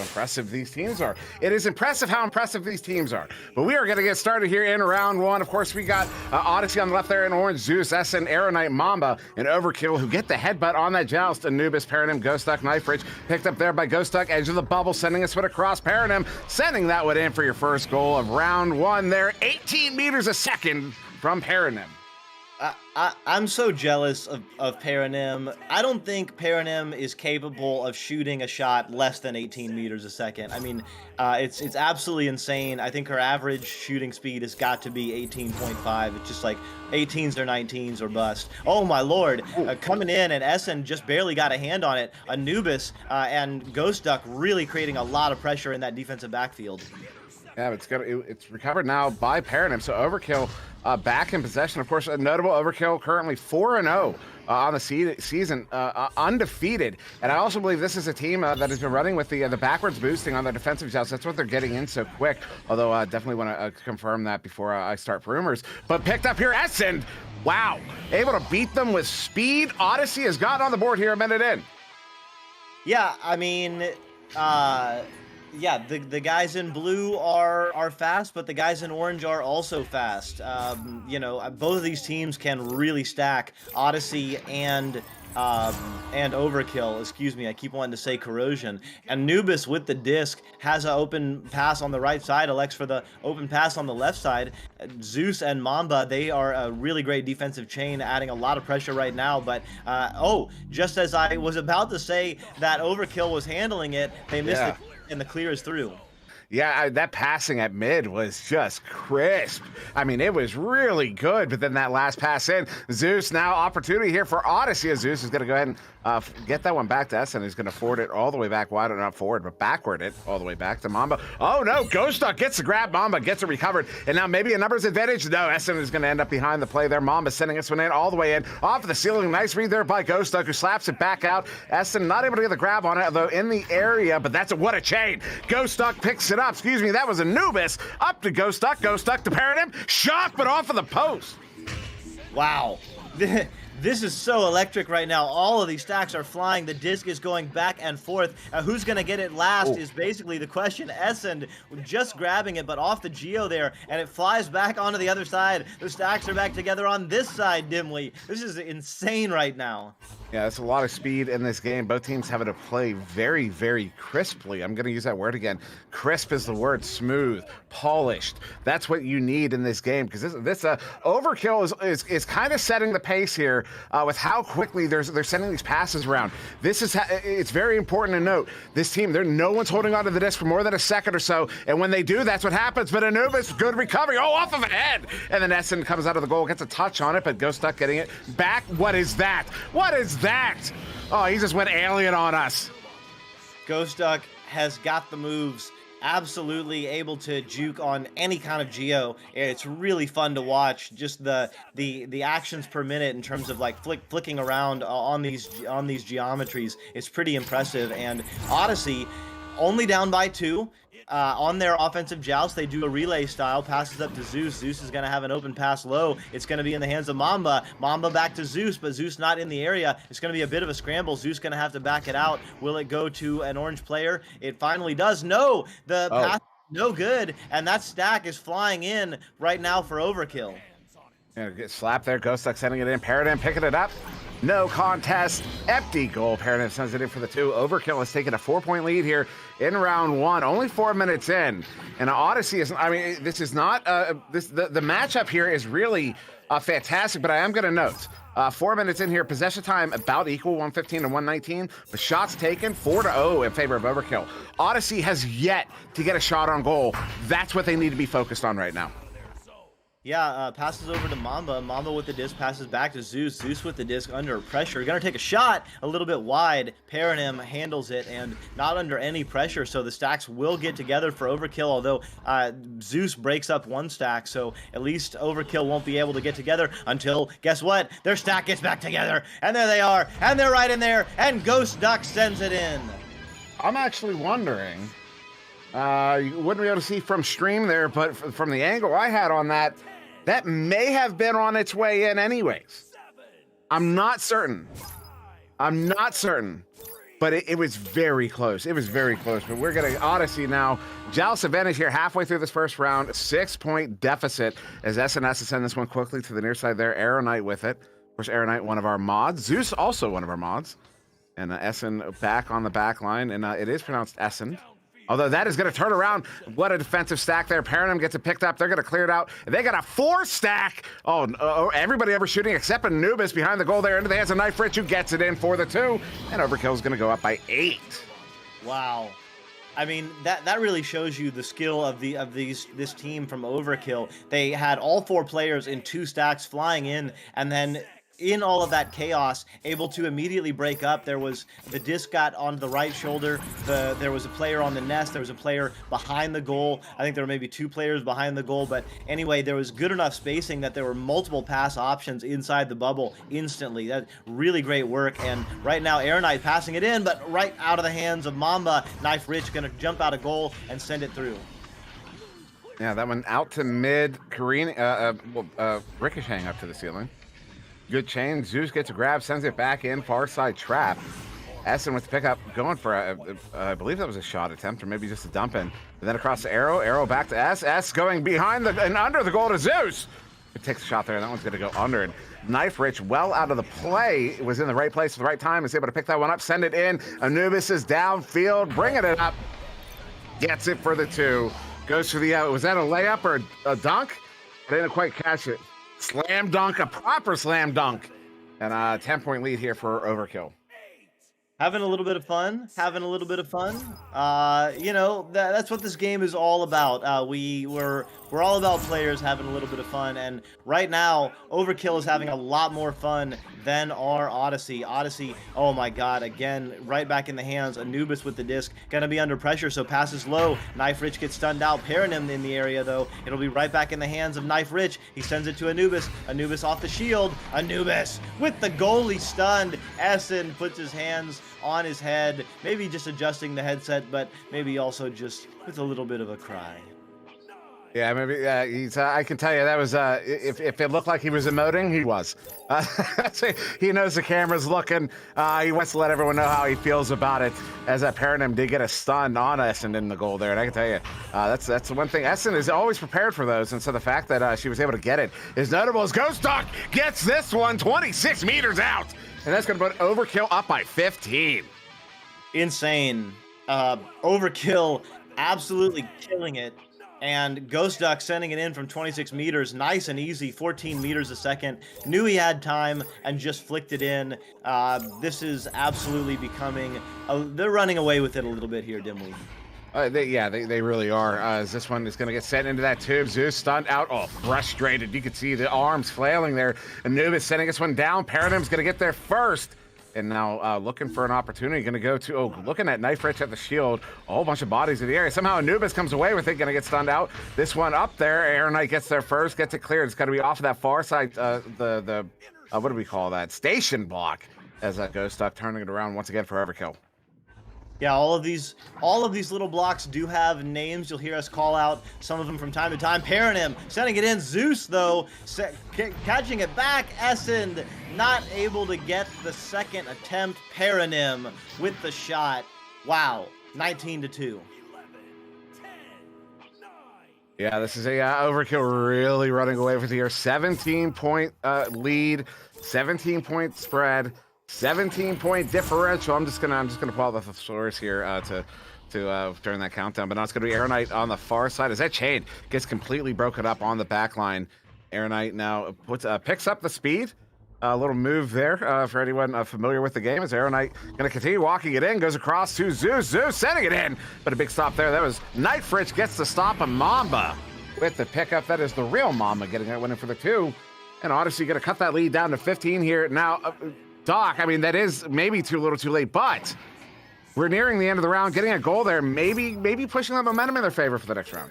impressive these teams are. It is impressive how impressive these teams are. But we are going to get started here in round one. Of course, we got Odyssey on the left there in orange, Zeus, SN, Aeronite, Mamba, and Overkill, who get the headbutt on that joust. Anubis, Paranym, Ghost Duck, Knife Ridge, picked up there by Ghost Duck, edge of the bubble, sending a foot across. Paranym, sending that one in for your first goal of round one there. 18 meters a second from Paranym. I'm so jealous of Paranym. I don't think Paranym is capable of shooting a shot less than 18 meters a second. I mean, it's absolutely insane. I think her average shooting speed has got to be 18.5. It's just like 18s or 19s or bust. Oh my lord. Coming in, and Essen just barely got a hand on it. Anubis and Ghost Duck really creating a lot of pressure in that defensive backfield. Yeah, it's recovered now by Paranym. So Overkill back in possession. Of course, a notable Overkill currently 4-0 on the season, undefeated. And I also believe this is a team that has been running with the backwards boosting on their defensive joust. That's what they're getting in so quick. Although I definitely want to confirm that before I start rumors. But picked up here, Essen. Wow, able to beat them with speed. Odyssey has gotten on the board here a minute in. Yeah, I mean, yeah, the guys in blue are fast, but the guys in orange are also fast. Both of these teams can really stack. Odyssey and Overkill, excuse me, I keep wanting to say Corrosion. Anubis with the disc has an open pass on the right side, elects for the open pass on the left side. Zeus and Mamba, they are a really great defensive chain, adding a lot of pressure right now. But, just as I was about to say that Overkill was handling it, they missed it. And the clear is through. Yeah, that passing at mid was just crisp. I mean, it was really good, but then that last pass in, Zeus now opportunity here for Odyssey. Zeus is going to go ahead and get that one back to Essen. He's going to forward it all the way back, wide, not forward, but backward it all the way back to Mamba. Oh no, Ghost Duck gets the grab, Mamba gets it recovered, and now maybe a numbers advantage. No, Essen is going to end up behind the play there. Mamba sending this one in all the way in, off the ceiling. Nice read there by Ghost Duck, who slaps it back out. Essen not able to get the grab on it, although in the area, but what a chain. Ghost Duck picks it up. Excuse me, that was Anubis. Up to Ghost Duck to Paranym. Shot, but off of the post. Wow. This is so electric right now. All of these stacks are flying. The disc is going back and forth. Who's going to get it last is basically the question. Essen just grabbing it, but off the geo there, and it flies back onto the other side. The stacks are back together on this side dimly. This is insane right now. Yeah, that's a lot of speed in this game. Both teams having to play very, very crisply. I'm going to use that word again. Crisp is the word. Smooth, polished. That's what you need in this game, because this Overkill is kind of setting the pace here with how quickly they're sending these passes around. It's very important to note this team. No one's holding onto the disc for more than a second or so, and when they do, that's what happens. But Anubis, good recovery. Oh, off of a head, and then Essen comes out of the goal, gets a touch on it, but Ghost Duck getting it back. What is that? What is that? Oh, he just went alien on us. Ghost Duck has got the moves, absolutely able to juke on any kind of geo. It's really fun to watch. Just the actions per minute in terms of like flicking around on these geometries is pretty impressive. And Odyssey only down by 2. on their offensive joust, they do a relay style, passes up to Zeus. Zeus is going to have an open pass low. It's going to be in the hands of Mamba. Mamba back to Zeus, but Zeus not in the area. It's going to be a bit of a scramble. Zeus going to have to back it out. Will it go to an orange player? It finally does. No, the pass no good, and that stack is flying in right now for overkill. Yeah, get slapped there. Ghost Duck sending it in. Paradigm picking it up. No contest. Empty goal. Paradigm sends it in for the 2. Overkill has taken a 4-point lead here in round 1. Only 4 minutes in. And Odyssey is, I mean, this is not, the matchup here is really fantastic, but I am going to note, 4 minutes in here, possession time about equal, 115 to 119. The shots taken, 4-0 in favor of Overkill. Odyssey has yet to get a shot on goal. That's what they need to be focused on right now. Yeah, passes over to Mamba. Mamba with the disc passes back to Zeus. Zeus with the disc under pressure. Gonna take a shot a little bit wide. Paranim handles it and not under any pressure, so the stacks will get together for Overkill, although Zeus breaks up one stack, so at least Overkill won't be able to get together until, guess what? Their stack gets back together, and there they are, and they're right in there, and Ghost Duck sends it in. I'm actually wondering, you wouldn't be able to see from stream there, but from the angle I had on that, that may have been on its way in anyways. I'm not certain. But it was very close. It was very close. But we're going to Odyssey now. Joust advantage here halfway through this first round. 6-point deficit as SNS to send this one quickly to the near side there. Arrow Knight with it. Of course, Arrow Knight, one of our mods. Zeus, also one of our mods. And Essen back on the back line. And it is pronounced Essen. Although that is going to turn around. What a defensive stack there. Paradigm gets it picked up. They're going to clear it out. They got a 4-stack. Oh, everybody ever shooting except Anubis behind the goal there into the hands of Knife Rich, who gets it in for the 2. And Overkill is going to go up by 8. Wow. I mean, that really shows you the skill of this team from Overkill. They had all 4 players in 2 stacks flying in, and then in all of that chaos, able to immediately break up. There was the disc got onto the right shoulder. There was a player on the nest. There was a player behind the goal. I think there were maybe 2 players behind the goal. But anyway, there was good enough spacing that there were multiple pass options inside the bubble instantly. That really great work. And right now, Arrow Knight passing it in, but right out of the hands of Mamba. Knife Rich going to jump out of goal and send it through. Yeah, that one out to mid. Ricocheting up to the ceiling. Good chain. Zeus gets a grab, sends it back in. Far side trap. Essen with the pickup, going for I believe that was a shot attempt, or maybe just a dump in. And then across the Arrow. Arrow back to S. S going behind and under the goal to Zeus. It takes a shot there. That one's going to go under. And Knife Rich, well out of the play, was in the right place at the right time. Is able to pick that one up, send it in. Anubis is downfield, bringing it up. Gets it for the 2. Goes for the was that a layup or a dunk? I didn't quite catch it. Slam dunk, a proper slam dunk. And a 10-point lead here for Overkill. Having a little bit of fun. You know, that's what this game is all about. We're all about players having a little bit of fun, and right now, Overkill is having a lot more fun than our Odyssey. Odyssey, oh my god, again, right back in the hands. Anubis with the disc, gonna be under pressure, so passes low. Knife Rich gets stunned out. Paranim in the area, though. It'll be right back in the hands of Knife Rich. He sends it to Anubis. Anubis off the shield. Anubis with the goalie stunned. Essen puts his hands on his head, maybe just adjusting the headset, but maybe also just with a little bit of a cry. Yeah, maybe he's. I can tell you that was. If it looked like he was emoting, he was. He knows the camera's looking. He wants to let everyone know how he feels about it. As that Paradigm did get a stun on Essen in the goal there, and I can tell you, that's the one thing. Essen is always prepared for those, and so the fact that she was able to get it is notable. As Ghost Duck gets this one 26 meters out, and that's going to put Overkill up by 15. Insane. Overkill absolutely killing it. And Ghost Duck sending it in from 26 meters, nice and easy, 14 meters a second. Knew he had time and just flicked it in. This is absolutely becoming, they're running away with it a little bit here, Dimly. They really are. As this one is going to get sent into that tube. Zeus stunned out. Oh, frustrated. You can see the arms flailing there. Anubis sending this one down. Paradigm's going to get there first. And now looking for an opportunity, going to go to, looking at Knife Rich at the shield, a whole bunch of bodies in the area. Somehow Anubis comes away with it, going to get stunned out. This one up there, Arrow Knight gets there first, gets it cleared. It's got to be off of that far side, what do we call that? Station block, as that Ghost Duck turning it around once again for Overkill. Yeah, all of these little blocks do have names. You'll hear us call out some of them from time to time. Paranim sending it in. Zeus, though, catching it back. Essen not able to get the second attempt. Paranim with the shot. Wow, 19-2. Yeah, this is a Overkill really running away with here. 17-point lead, 17-point spread, 17-point differential. I'm just gonna pull out the source here to during that countdown. But now it's gonna be Aeronite on the far side as that chain gets completely broken up on the back line. Aeronite now picks up the speed. A little move there for anyone familiar with the game. As Aeronite going to continue walking it in, goes across to Zeus. Zeus sending it in, but a big stop there. That was Nightfritz gets the stop, and Mamba with the pickup. That is the real Mamba getting that winning for the 2. And Odyssey going to cut that lead down to 15 here. Now, Doc, I mean, that is maybe too little too late, but we're nearing the end of the round. Getting a goal there, maybe pushing that momentum in their favor for the next round.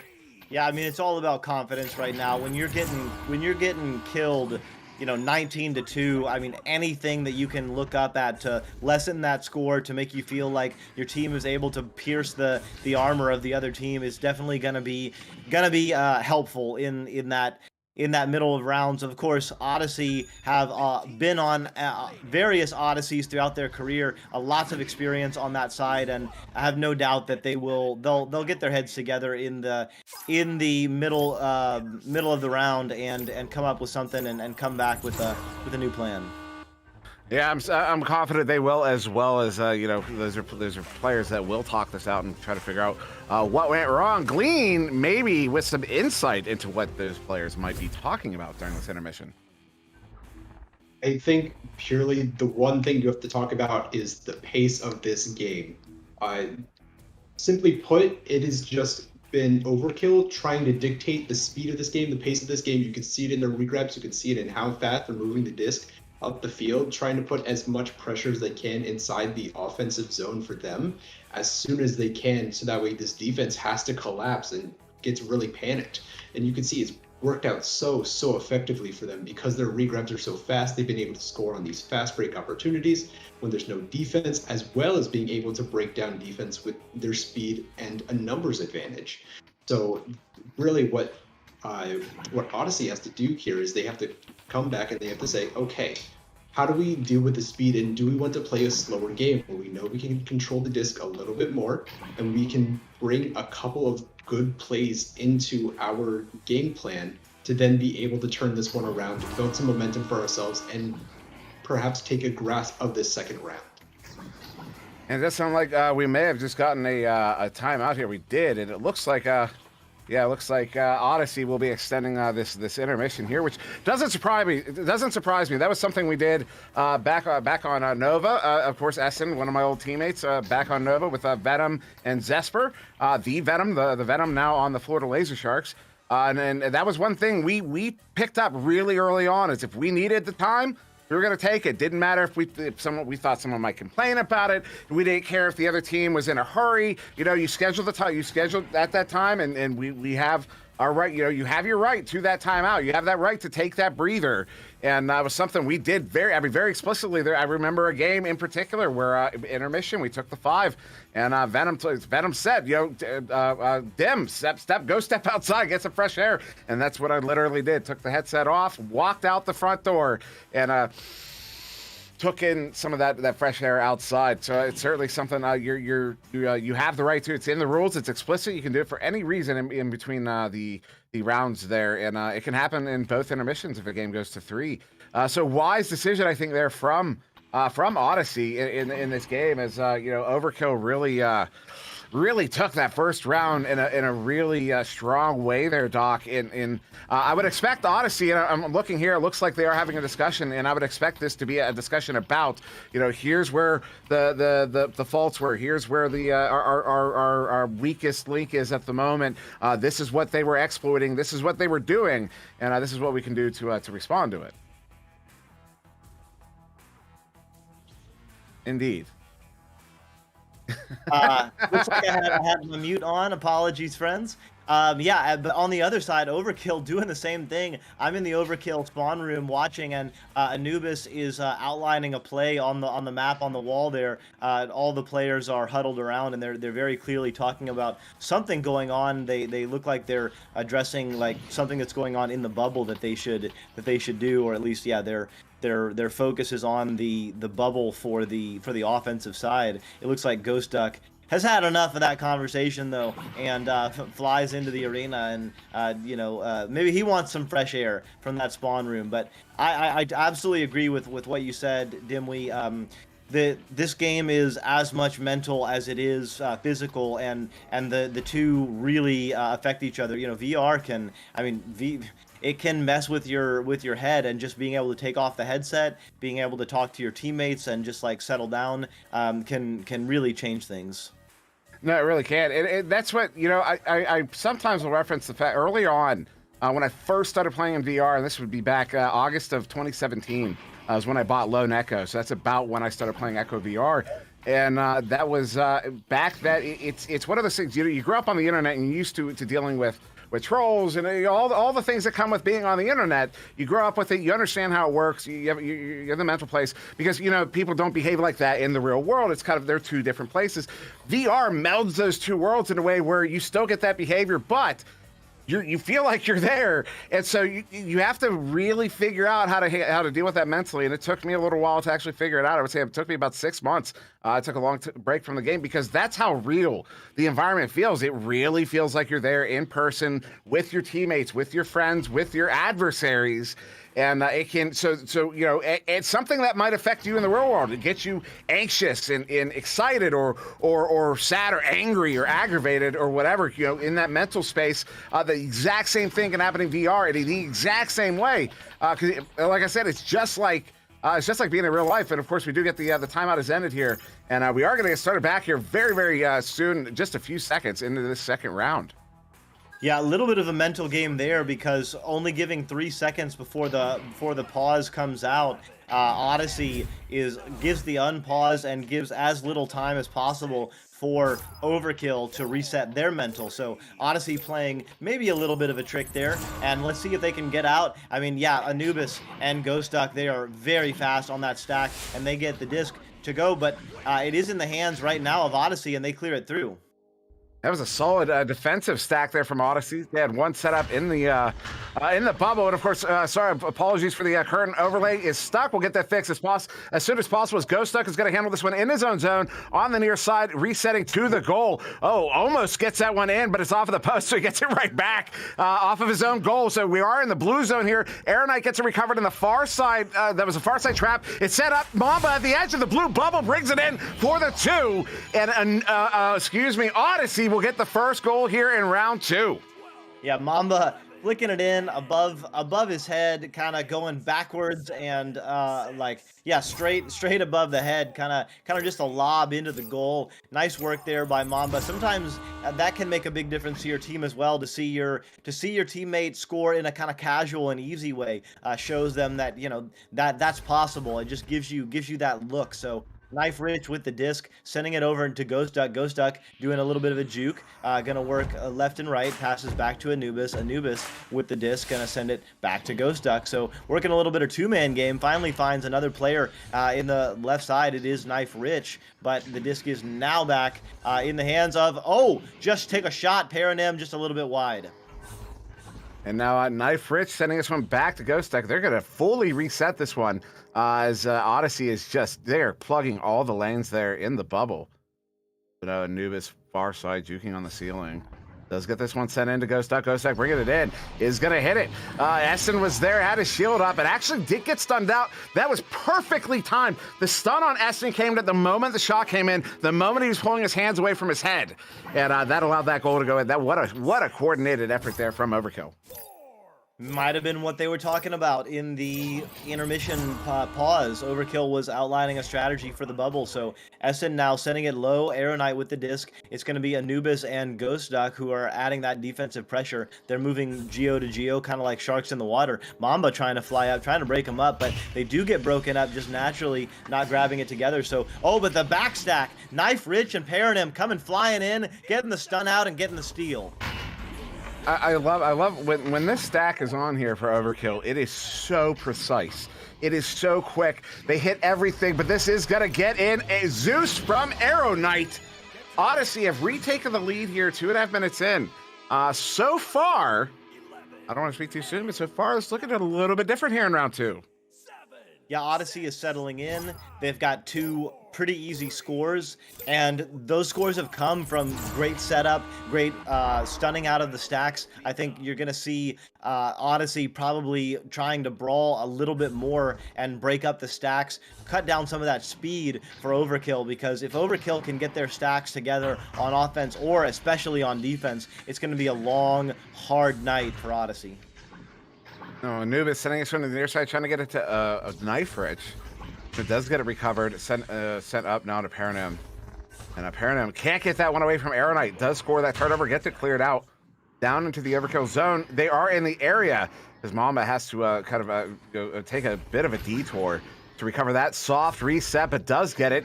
Yeah, I mean, it's all about confidence right now. When you're getting killed, 19-2. I mean, anything that you can look up at to lessen that score, to make you feel like your team is able to pierce the armor of the other team, is definitely gonna be helpful in that middle of rounds. Of course, Odyssey have been on various Odysseys throughout their career, lots of experience on that side, and I have no doubt that they'll get their heads together in the middle of the round and come up with something and come back with a new plan. Yeah, I'm confident they will, as well as those are players that will talk this out and try to figure out what went wrong. Glean maybe with some insight into what those players might be talking about during this intermission. I think purely the one thing you have to talk about is the pace of this game. Simply put, it has just been Overkill trying to dictate the speed of this game, the pace of this game. You can see it in their regrabs, you can see it in how fast they're moving the disc up the field, trying to put as much pressure as they can inside the offensive zone for them as soon as they can, so that way this defense has to collapse and gets really panicked. And you can see it's worked out so effectively for them because their regrabs are so fast. They've been able to score on these fast break opportunities when there's no defense, as well as being able to break down defense with their speed and a numbers advantage. So really what Odyssey has to do here is they have to come back and they have to say, okay, how do we deal with the speed, and do we want to play a slower game where we know we can control the disc a little bit more and we can bring a couple of good plays into our game plan to then be able to turn this one around, build some momentum for ourselves, and perhaps take a grasp of this second round. And it does sound like we may have just gotten a timeout here. We did, and it looks like Odyssey will be extending this intermission here, which doesn't surprise me. It doesn't surprise me. That was something we did back on Nova. Of course, Essen, one of my old teammates, back on Nova with Venom and Zesper. The Venom now on the Florida Laser Sharks. And that was one thing we picked up really early on, is if we needed the time, we were going to take it. Didn't matter if we thought someone might complain about it. We didn't care if the other team was in a hurry. You schedule the time. You scheduled at that time, and we have our right. You have your right to that timeout. You have that right to take that breather. And that was something we did very explicitly there. I remember a game in particular where intermission, we took the 5, and Venom said, Dim, go step outside, get some fresh air. And that's what I literally did. Took the headset off, walked out the front door, and took in some of that fresh air outside. So it's certainly something you have the right to. It's in the rules. It's explicit. You can do it for any reason in between the rounds there, and it can happen in both intermissions if a game goes to 3. So wise decision, I think, there from Odyssey in this game, as Overkill really took that first round in a really strong way there, Doc. I would expect Odyssey, and I'm looking here, it looks like they are having a discussion, and I would expect this to be a discussion about, here's where the faults were, here's where our weakest link is at the moment. This is what they were exploiting, this is what they were doing, and this is what we can do to respond to it. Indeed. Looks like I had my mute on. Apologies, friends. Yeah, but on the other side, Overkill doing the same thing. I'm in the Overkill spawn room watching, and Anubis is outlining a play on the map on the wall there. All the players are huddled around, and they're very clearly talking about something going on. They look like they're addressing like something that's going on in the bubble that they should do, or at least yeah, their focus is on the bubble for the offensive side. It looks like Ghost Duck has had enough of that conversation though, and flies into the arena, and maybe he wants some fresh air from that spawn room. But I absolutely agree with what you said, Dimly. This game is as much mental as it is physical, and the two really affect each other. VR can, it can mess with your head, and just being able to take off the headset, being able to talk to your teammates, and just like settle down can really change things. No, it really can. That's what, I sometimes will reference the fact early on when I first started playing in VR, and this would be back August of 2017, was when I bought Lone Echo. So that's about when I started playing Echo VR. And that was back that it's one of those things, you grow up on the internet and you're used to dealing with trolls and all the things that come with being on the internet. You grow up with it, you understand how it works, you're in the mental place, because people don't behave like that in the real world. It's kind of, they're two different places. VR melds those two worlds in a way where you still get that behavior, but you feel like you're there, and so you have to really figure out how to deal with that mentally. And it took me a little while to actually figure it out. I would say it took me about 6 months. I took a long break from the game, because that's how real the environment feels. It really feels like you're there in person with your teammates, with your friends, with your adversaries. And it can, it's something that might affect you in the real world. It gets you anxious and excited or sad or angry or aggravated or whatever, in that mental space. The exact same thing can happen in VR in the exact same way. Because, like I said, it's just like being in real life. And of course, we do get the timeout has ended here, and we are going to get started back here very, very soon, just a few seconds into this second round. Yeah, a little bit of a mental game there, because only giving 3 seconds before the pause comes out, Odyssey gives the unpause and gives as little time as possible for Overkill to reset their mental. So Odyssey playing maybe a little bit of a trick there, and let's see if they can get out. Anubis and Ghost Duck, they are very fast on that stack, and they get the disc to go, but it is in the hands right now of Odyssey, and they clear it through. That was a solid defensive stack there from Odyssey. They had one set up in the bubble, and of course, apologies for the current overlay is stuck. We'll get that fixed as soon as possible. As Ghost Duck is going to handle this one in his own zone on the near side, resetting to the goal. Oh, almost gets that one in, but it's off of the post, so he gets it right back off of his own goal. So we are in the blue zone here. Aeronite gets it recovered in the far side. That was a far side trap. It's set up. Mamba at the edge of the blue bubble brings it in for the 2, and Odyssey will get the first goal here in round 2. Yeah, Mamba flicking it in above his head, kind of going backwards, and straight above the head, kind of just a lob into the goal. Nice work there by Mamba. Sometimes that can make a big difference to your team as well. To see your teammate score in a kind of casual and easy way shows them that that's possible. It just gives you that look. So Knife Rich with the disc, sending it over to Ghost Duck. Ghost Duck doing a little bit of a juke. Gonna work left and right, passes back to Anubis. Anubis with the disc, gonna send it back to Ghost Duck. So working a little bit of two-man game, finally finds another player in the left side. It is Knife Rich, but the disc is now back in the hands of, just take a shot, Paranim just a little bit wide. And now Knife Rich sending this one back to Ghost Duck. They're going to fully reset this one as Odyssey is just there, plugging all the lanes there in the bubble. Anubis far side juking on the ceiling. Does get this one sent into Ghost Duck. Ghost Duck bringing it in. Is going to hit it. Essen was there, had his shield up, and actually did get stunned out. That was perfectly timed. The stun on Essen came at the moment the shot came in, the moment he was pulling his hands away from his head. And that allowed that goal to go in. What a coordinated effort there from Overkill. Might have been what they were talking about in the intermission pause. Overkill was outlining a strategy for the bubble, so Essen now sending it low, Aeronite with the disc. It's going to be Anubis and Ghost Duck who are adding that defensive pressure. They're moving geo to geo, kind of like sharks in the water. Mamba trying to fly up, trying to break them up, but they do get broken up just naturally, not grabbing it together. So, but the backstack, Knife Rich and Paranim coming flying in, getting the stun out and getting the steal. I love when this stack is on here for Overkill. It is so precise. It is so quick. They hit everything, but this is gonna get in a Zeus from Arrow Knight. Odyssey have retaken the lead here, 2.5 minutes in. So far, I don't want to speak too soon, but so far it's looking a little bit different here in round 2. Yeah, Odyssey is settling in. They've got 2 pretty easy scores, and those scores have come from great setup, great stunning out of the stacks. I think you're going to see Odyssey probably trying to brawl a little bit more and break up the stacks, cut down some of that speed for Overkill, because if Overkill can get their stacks together on offense or especially on defense, it's going to be a long, hard night for Odyssey. Oh, Anubis sending us from the near side, trying to get it to a knife ridge. It does get it recovered, sent up now to Paranim. And Paranim can't get that one away from Arrow Knight. Does score that turnover, gets it cleared out. Down into the Overkill zone. They are in the area, because Mamba has to go take a bit of a detour to recover that. Soft reset, but does get it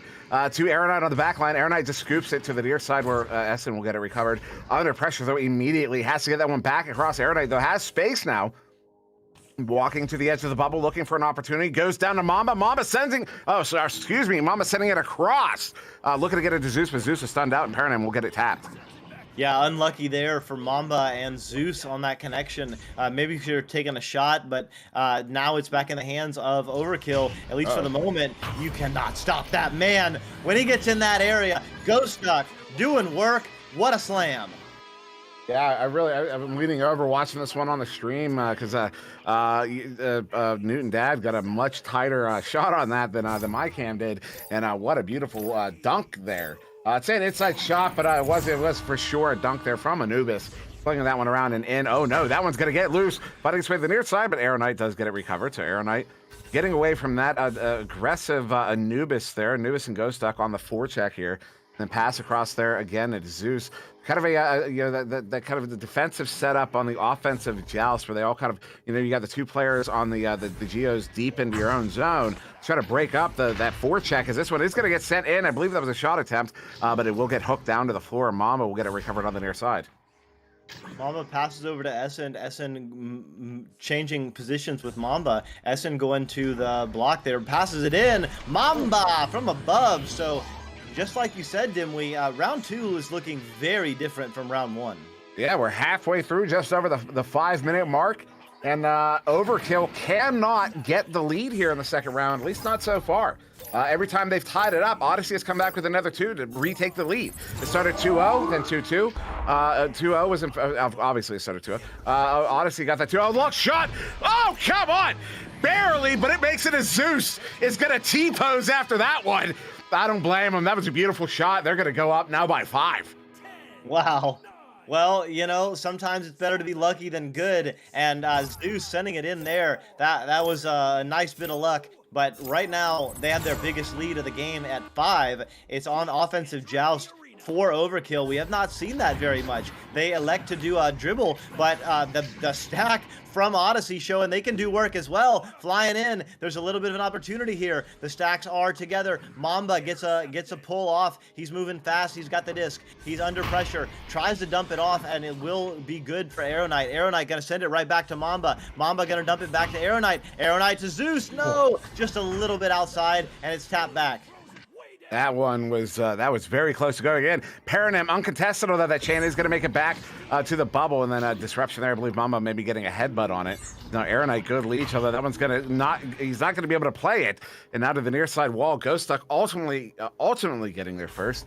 to Arrow Knight on the back line. Arrow Knight just scoops it to the near side where Essen will get it recovered. Under pressure, though, immediately has to get that one back across. Arrow Knight, though, has space now. Walking to the edge of the bubble, looking for an opportunity, goes down to Mamba. Mamba sending, Mamba sending it across. Looking to get it to Zeus, but Zeus is stunned out, and Paranim will get it tapped. Yeah, unlucky there for Mamba and Zeus on that connection. Maybe should have taken a shot, but now it's back in the hands of Overkill, at least for the moment. You cannot stop that man. When he gets in that area, Ghost Duck doing work. What a slam. Yeah, I'm leaning over watching this one on the stream because Newton Dad got a much tighter shot on that than my cam did, and what a beautiful dunk there. It's an inside shot, but it was for sure a dunk there from Anubis, flinging that one around and in. Oh no, that one's gonna get loose, fighting its way to the near side, but Arrow Knight does get it recovered. So Arrow Knight getting away from that aggressive Anubis there. Anubis and Ghost Duck on the forecheck here. Then pass across there again at Zeus. Kind of that kind of the defensive setup on the offensive joust where they all kind of, you got the 2 players on the geos deep into your own zone. Try to break up that forecheck, as this one is going to get sent in. I believe that was a shot attempt, but it will get hooked down to the floor. Mamba will get it recovered on the near side. Mamba passes over to Essen. Essen changing positions with Mamba. Essen going to the block there, passes it in. Mamba from above. So just like you said, Dimwee, round 2 is looking very different from round 1. Yeah, we're halfway through, just over the 5-minute mark, and Overkill cannot get the lead here in the second round, at least not so far. Every time they've tied it up, Odyssey has come back with another 2 to retake the lead. It started 2-0, then 2-2. 2-0 was obviously it started 2-0. Odyssey got that 2-0. Look, shot! Oh, come on! Barely, but it makes it as Zeus is going to T-pose after that one. I don't blame them. That was a beautiful shot. They're going to go up now by 5. Wow. Well, sometimes it's better to be lucky than good. And Zeus sending it in there, that was a nice bit of luck. But right now, they have their biggest lead of the game at 5. It's on offensive joust for Overkill. We have not seen that very much. They elect to do a dribble, but the stack from Odyssey showing they can do work as well. Flying in, there's a little bit of an opportunity here. The stacks are together. Mamba gets a pull off. He's moving fast. He's got the disc. He's under pressure. Tries to dump it off, and it will be good for Arrow Knight. Arrow Knight gonna send it right back to Mamba. Mamba gonna dump it back to Arrow Knight. Arrow Knight to Zeus. No, just a little bit outside, and it's tapped back. That one was very close to going in. Paranim uncontested, although that chain is going to make it back to the bubble, and then a disruption there. I believe Mamba maybe getting a headbutt on it. Now Arrow Knight good leech, although that one's he's not going to be able to play it. And out of the near side wall, Ghost Duck ultimately getting there first.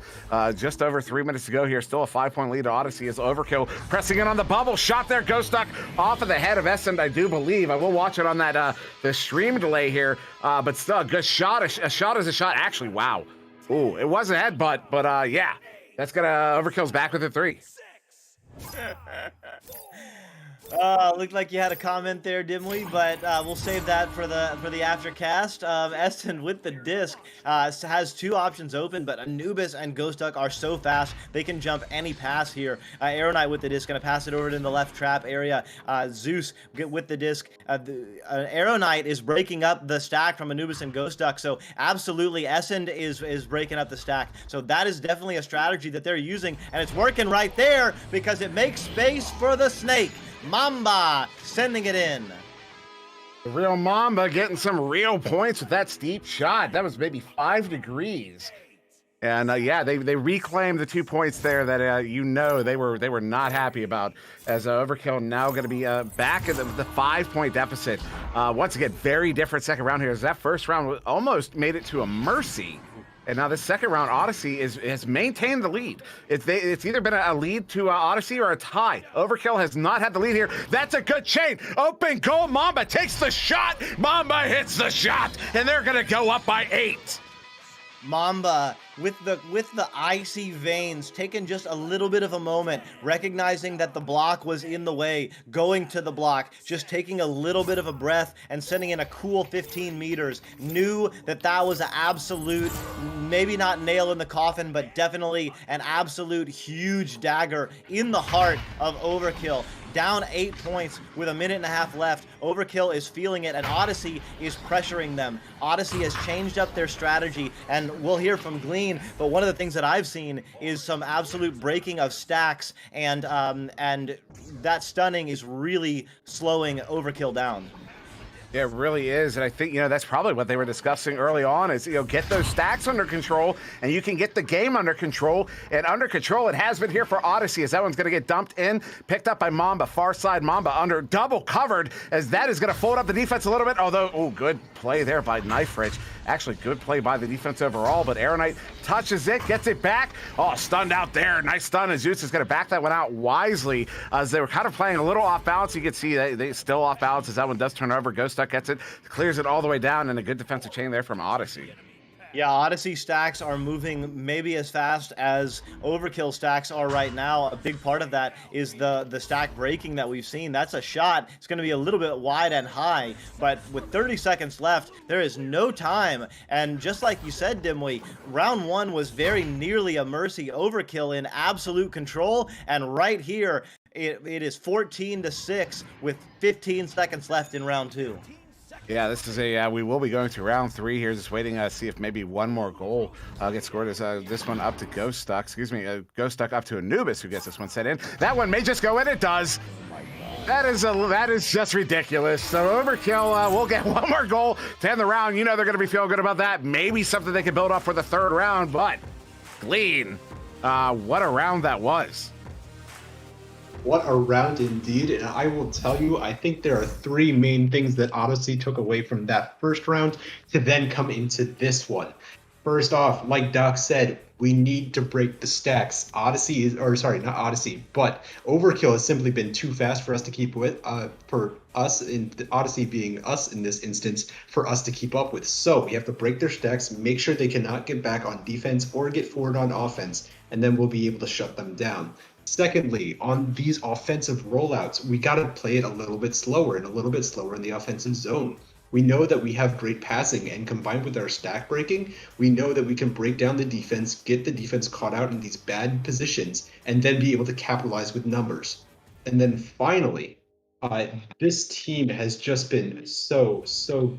Just over 3 minutes to go here. Still a 5-point lead to Odyssey as Overkill pressing in on the bubble. Shot there, Ghost Duck off of the head of Essen, I do believe. I will watch it on that the stream delay here, but still a good shot. A shot is a shot. Actually, wow. Ooh, it was a headbutt, but yeah, that's gonna Overkill's back with a 3. Looked like you had a comment there, Dimly, but we'll save that for the aftercast. Essen with the disc has two options open, but Anubis and Ghost Duck are so fast they can jump any pass here. Aeronite with the disc gonna pass it over in the left trap area. Zeus with the disc. Aeronite is breaking up the stack from Anubis and Ghost Duck, so absolutely Essen is breaking up the stack. So that is definitely a strategy that they're using, and it's working right there because it makes space for the snake. Mamba sending it in. The real Mamba getting some real points with that steep shot. That was maybe 5 degrees. And yeah, they reclaimed the 2 points there that they were not happy about, as Overkill now going to be back at the 5-point deficit. Once again, very different second round here, as that first round almost made it to a mercy. And now this second round, Odyssey has maintained the lead. It's either been a lead to Odyssey or a tie. Overkill has not had the lead here. That's a good chain. Open goal. Mamba takes the shot. Mamba hits the shot, and they're gonna go up by 8. Mamba with the icy veins, taking just a little bit of a moment, recognizing that the block was in the way, going to the block, just taking a little bit of a breath and sending in a cool 15 meters. Knew that was an absolute, maybe not nail in the coffin, but definitely an absolute huge dagger in the heart of Overkill. Down 8 points with 1.5 minutes left. Overkill is feeling it, and Odyssey is pressuring them. Odyssey has changed up their strategy, and we'll hear from Glean, but one of the things that I've seen is some absolute breaking of stacks, and that stunning is really slowing Overkill down. It really is, and I think, that's probably what they were discussing early on is, get those stacks under control, and you can get the game under control, and under control it has been here for Odyssey, as that one's going to get dumped in, picked up by Mamba, far side Mamba, under double covered, as that is going to fold up the defense a little bit, although, good play there by Knife Rich. Actually, good play by the defense overall, but Aeronite touches it, gets it back. Oh, stunned out there. Nice stun, and Zeus is going to back that one out wisely, as they were kind of playing a little off balance. You can see they still off balance as that one does turn over. Ghost Duck gets it, clears it all the way down, and a good defensive chain there from Odyssey. Yeah, Odyssey stacks are moving maybe as fast as Overkill stacks are right now. A big part of that is the stack breaking that we've seen. That's a shot. It's going to be a little bit wide and high, but with 30 seconds left, there is no time. And just like you said, Dimwee, round 1 was very nearly a mercy. Overkill in absolute control, and right here, it is 14-6 with 15 seconds left in round 2. Yeah, this is we will be going to round 3 here, just waiting to see if maybe one more goal gets scored. As this one up to Ghost Duck, Ghost Duck up to Anubis, who gets this one set in. That one may just go in, it does. That is just ridiculous. So Overkill will get one more goal to end the round. They're going to be feeling good about that. Maybe something they can build up for the 3rd round, but Glean, what a round that was. What a round indeed, and I will tell you, I think there are 3 main things that Odyssey took away from that first round to then come into this one. First off, like Doc said, we need to break the stacks. Overkill has simply been too fast for us to keep with, for us, in Odyssey being us in this instance, for us to keep up with. So we have to break their stacks, make sure they cannot get back on defense or get forward on offense, and then we'll be able to shut them down. Secondly, on these offensive rollouts, we got to play it a little bit slower and a little bit slower in the offensive zone. We know that we have great passing, and combined with our stack breaking, we know that we can break down the defense, get the defense caught out in these bad positions, and then be able to capitalize with numbers. And then finally, this team has just been so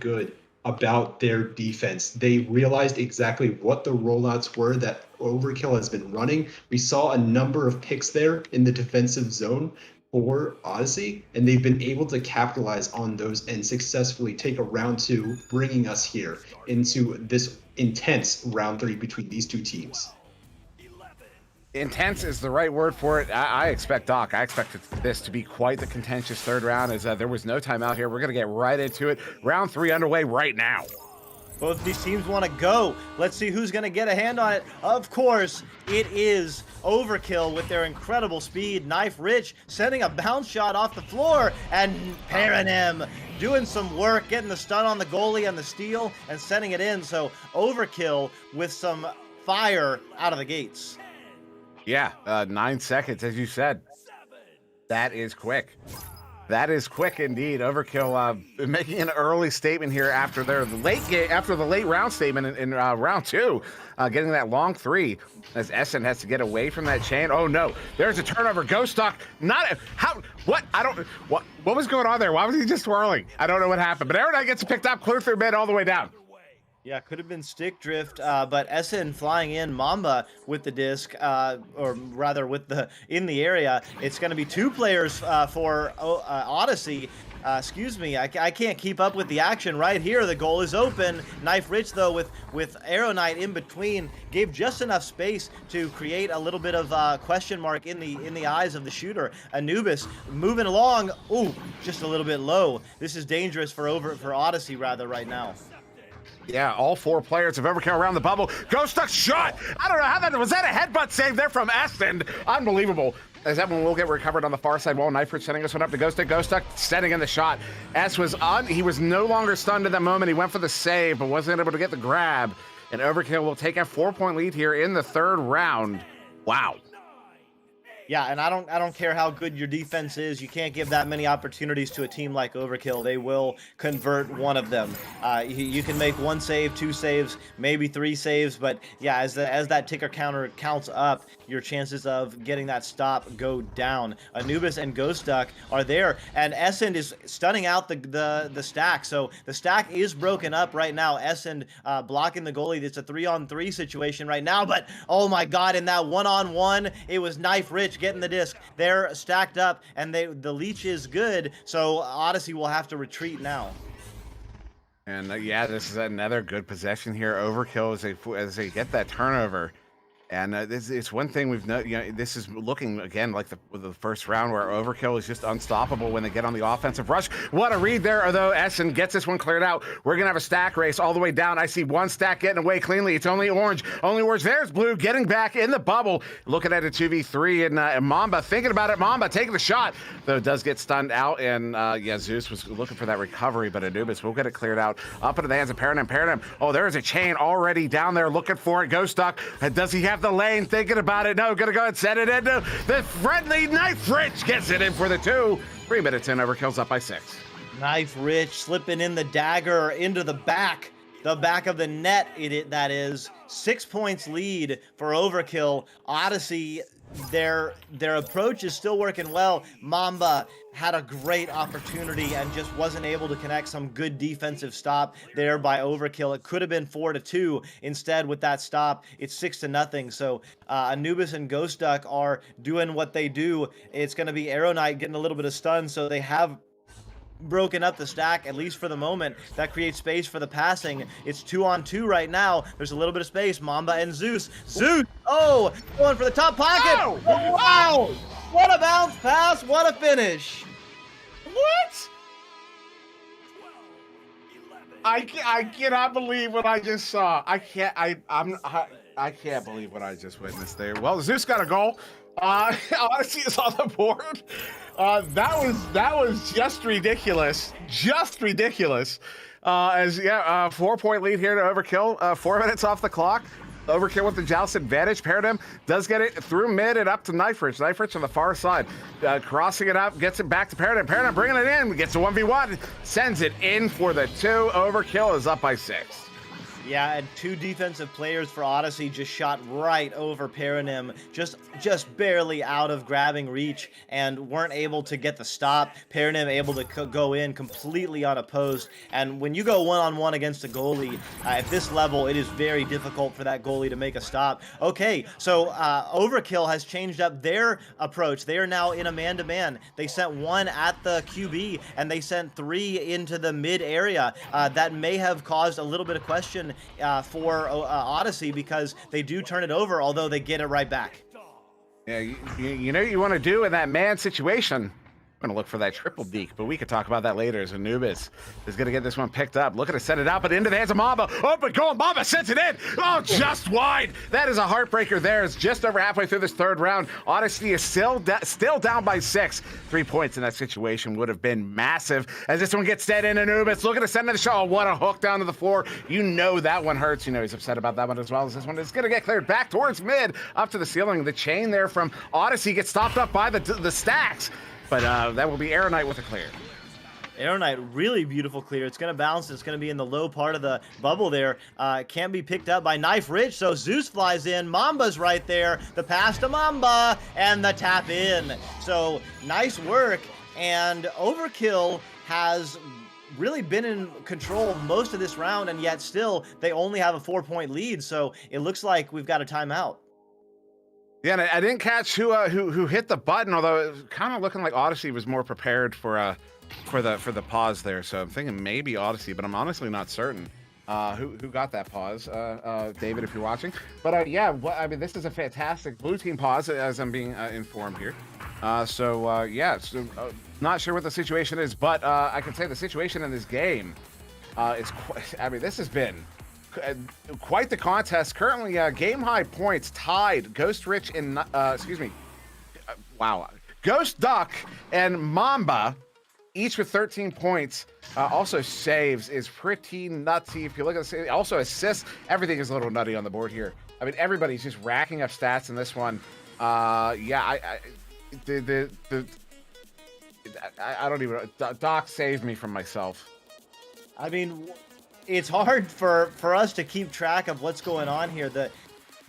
good about their defense. They realized exactly what the rollouts were that Overkill has been running. We saw a number of picks there in the defensive zone for Odyssey, and they've been able to capitalize on those and successfully take a round 2, bringing us here into this intense round 3 between these 2 teams. Intense is the right word for it. I expect this to be quite the contentious 3rd round, as there was no time out here. We're going to get right into it. Round 3 underway right now. Both these teams want to go. Let's see who's going to get a hand on it. Of course, it is Overkill with their incredible speed. Knife Rich sending a bounce shot off the floor, and Paranim doing some work, getting the stun on the goalie and the steal and sending it in. So Overkill with some fire out of the gates. Yeah, 9 seconds, as you said. That is quick. That is quick indeed. Overkill making an early statement here after their after the late round statement in round 2, getting that long 3 as Essen has to get away from that chain. Oh no, there's a turnover. Ghost Duck, what was going on there? Why was he just twirling? I don't know what happened, but Aeronite gets picked up, clear through mid all the way down. Yeah, could have been stick drift, but Essen flying in, Mamba with the disc, or rather with the in the area. It's going to be 2 players for Odyssey. Excuse me, I can't keep up with the action right here. The goal is open. Knife Rich though with Aeronite in between gave just enough space to create a little bit of question mark in the eyes of the shooter. Anubis moving along. Ooh, just a little bit low. This is dangerous for Odyssey rather right now. Yeah, all 4 players have Overkill around the bubble. Ghost Duck shot! I don't know how that was. That a headbutt save there from Essen? Unbelievable. As that one will get recovered on the far side wall. Knife setting us one up to Ghost Duck. Ghost Duck setting in the shot. S was on. He was no longer stunned at that moment. He went for the save, but wasn't able to get the grab. And Overkill will take a 4-point lead here in the 3rd round. Wow. Yeah, and I don't care how good your defense is. You can't give that many opportunities to a team like Overkill. They will convert one of them. You can make 1 save, 2 saves, maybe 3 saves, but yeah, as that ticker counter counts up, your chances of getting that stop go down. Anubis and Ghost Duck are there, and Essen is stunning out the stack. So the stack is broken up right now. Essen blocking the goalie. It's a 3-on-3 situation right now, but oh my God, in that 1-on-1, it was Knife Rich getting the disc. They're stacked up, and the leech is good, so Odyssey will have to retreat now. And yeah, this is another good possession here. Overkill as they get that turnover. And it's one thing we've noticed. This is looking again like the first round where Overkill is just unstoppable when they get on the offensive rush. What a read there, although Essen gets this one cleared out. We're gonna have a stack race all the way down. I see 1 stack getting away cleanly. It's only orange. There's blue getting back in the bubble. Looking at a 2v3 and Mamba thinking about it. Mamba taking the shot, though it does get stunned out. And yeah, Zeus was looking for that recovery, but Anubis will get it cleared out. Up into the hands of Paradigm. Oh, there's a chain already down there looking for it. Ghost Duck. Does he have the lane? Thinking about it. No, gonna go and set it in. The friendly Knife Rich gets it in for the 2. 3 minutes in, Overkill's up by 6. Knife Rich slipping in the dagger into the back of the net. That is 6 points lead for Overkill. Odyssey, their approach is still working well. Mamba had a great opportunity and just wasn't able to connect. Some good defensive stop there by Overkill. It could have been 4-2. Instead, with that stop, it's 6-0. So Anubis and Ghost Duck are doing what they do. It's going to be Aeronite getting a little bit of stun, so they have broken up the stack, at least for the moment. That creates space for the passing. It's 2-on-2 right now. There's a little bit of space. Mamba and Zeus. Oh, going for the top pocket. Oh, wow. What a bounce pass. What a finish. What? I cannot believe what I just saw. I can't believe what I just witnessed there. Well, Zeus got a goal. Odyssey is on the board. That was just ridiculous. As 4-point lead here to Overkill. 4 minutes off the clock. Overkill with the joust advantage. Paradigm does get it through mid and up to Knife Rich. Knife Rich on the far side. Crossing it up, gets it back to Paradigm. Paradigm bringing it in, gets a 1v1, sends it in for the 2. Overkill is up by 6. Yeah, and 2 defensive players for Odyssey just shot right over Paranim, just barely out of grabbing reach, and weren't able to get the stop. Paranim able to go in completely unopposed, and when you go one-on-one against a goalie, at this level, it is very difficult for that goalie to make a stop. Okay, so Overkill has changed up their approach. They are now in a man-to-man. They sent 1 at the QB, and they sent 3 into the mid area. That may have caused a little bit of question for Odyssey, because they do turn it over, although they get it right back. Yeah, you know what you want to do in that man situation? I'm going to look for that triple deke, but we could talk about that later as Anubis is going to get this one picked up. Looking to set it out, but into the hands of Mamba. Open goal, Mamba sends it in. Oh, just wide. That is a heartbreaker there. It's just over halfway through this 3rd round. Odyssey is still down by 6. 3 points in that situation would have been massive. As this one gets dead in, Anubis looking to send to the shot. Oh, what a hook down to the floor. You know that one hurts. You know he's upset about that one as well as this one. It's going to get cleared back towards mid, up to the ceiling. The chain there from Odyssey gets stopped up by the stacks. but that will be Arrow Knight with a clear. Arrow Knight, really beautiful clear. It's going to bounce. It's going to be in the low part of the bubble there. Can't be picked up by Knife Rich, so Zeus flies in. Mamba's right there. The pass to Mamba, and the tap in. So nice work, and Overkill has really been in control most of this round, and yet still they only have a 4-point lead, so it looks like we've got a timeout. Yeah, and I didn't catch who hit the button, although it was kind of looking like Odyssey was more prepared for the pause there. So I'm thinking maybe Odyssey, but I'm honestly not certain who got that pause. David, if you're watching. But yeah, I mean, this is a fantastic blue team pause, as I'm being informed here. Yeah, not sure what the situation is, but I can say the situation in this game is I mean, this has been quite the contest. Currently, game high points tied. Ghost Rich and Ghost Duck and Mamba, each with 13 points. Also saves is pretty nutsy. If you look at the also assists, everything is a little nutty on the board here. I mean, everybody's just racking up stats in this one. Yeah, I don't even know. Doc saved me from myself. I mean, it's hard for us to keep track of what's going on here.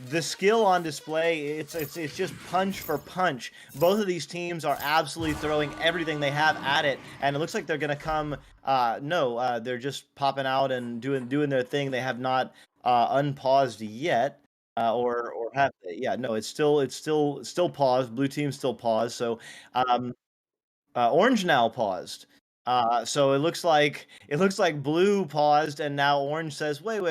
The skill on display, it's just punch for punch. Both of these teams are absolutely throwing everything they have at it, and it looks like they're gonna come. They're just popping out and doing their thing. They have not unpaused yet, or have they? Yeah, no, it's still paused. Blue team still paused. So, orange now paused. So it looks like blue paused, and now orange says, wait.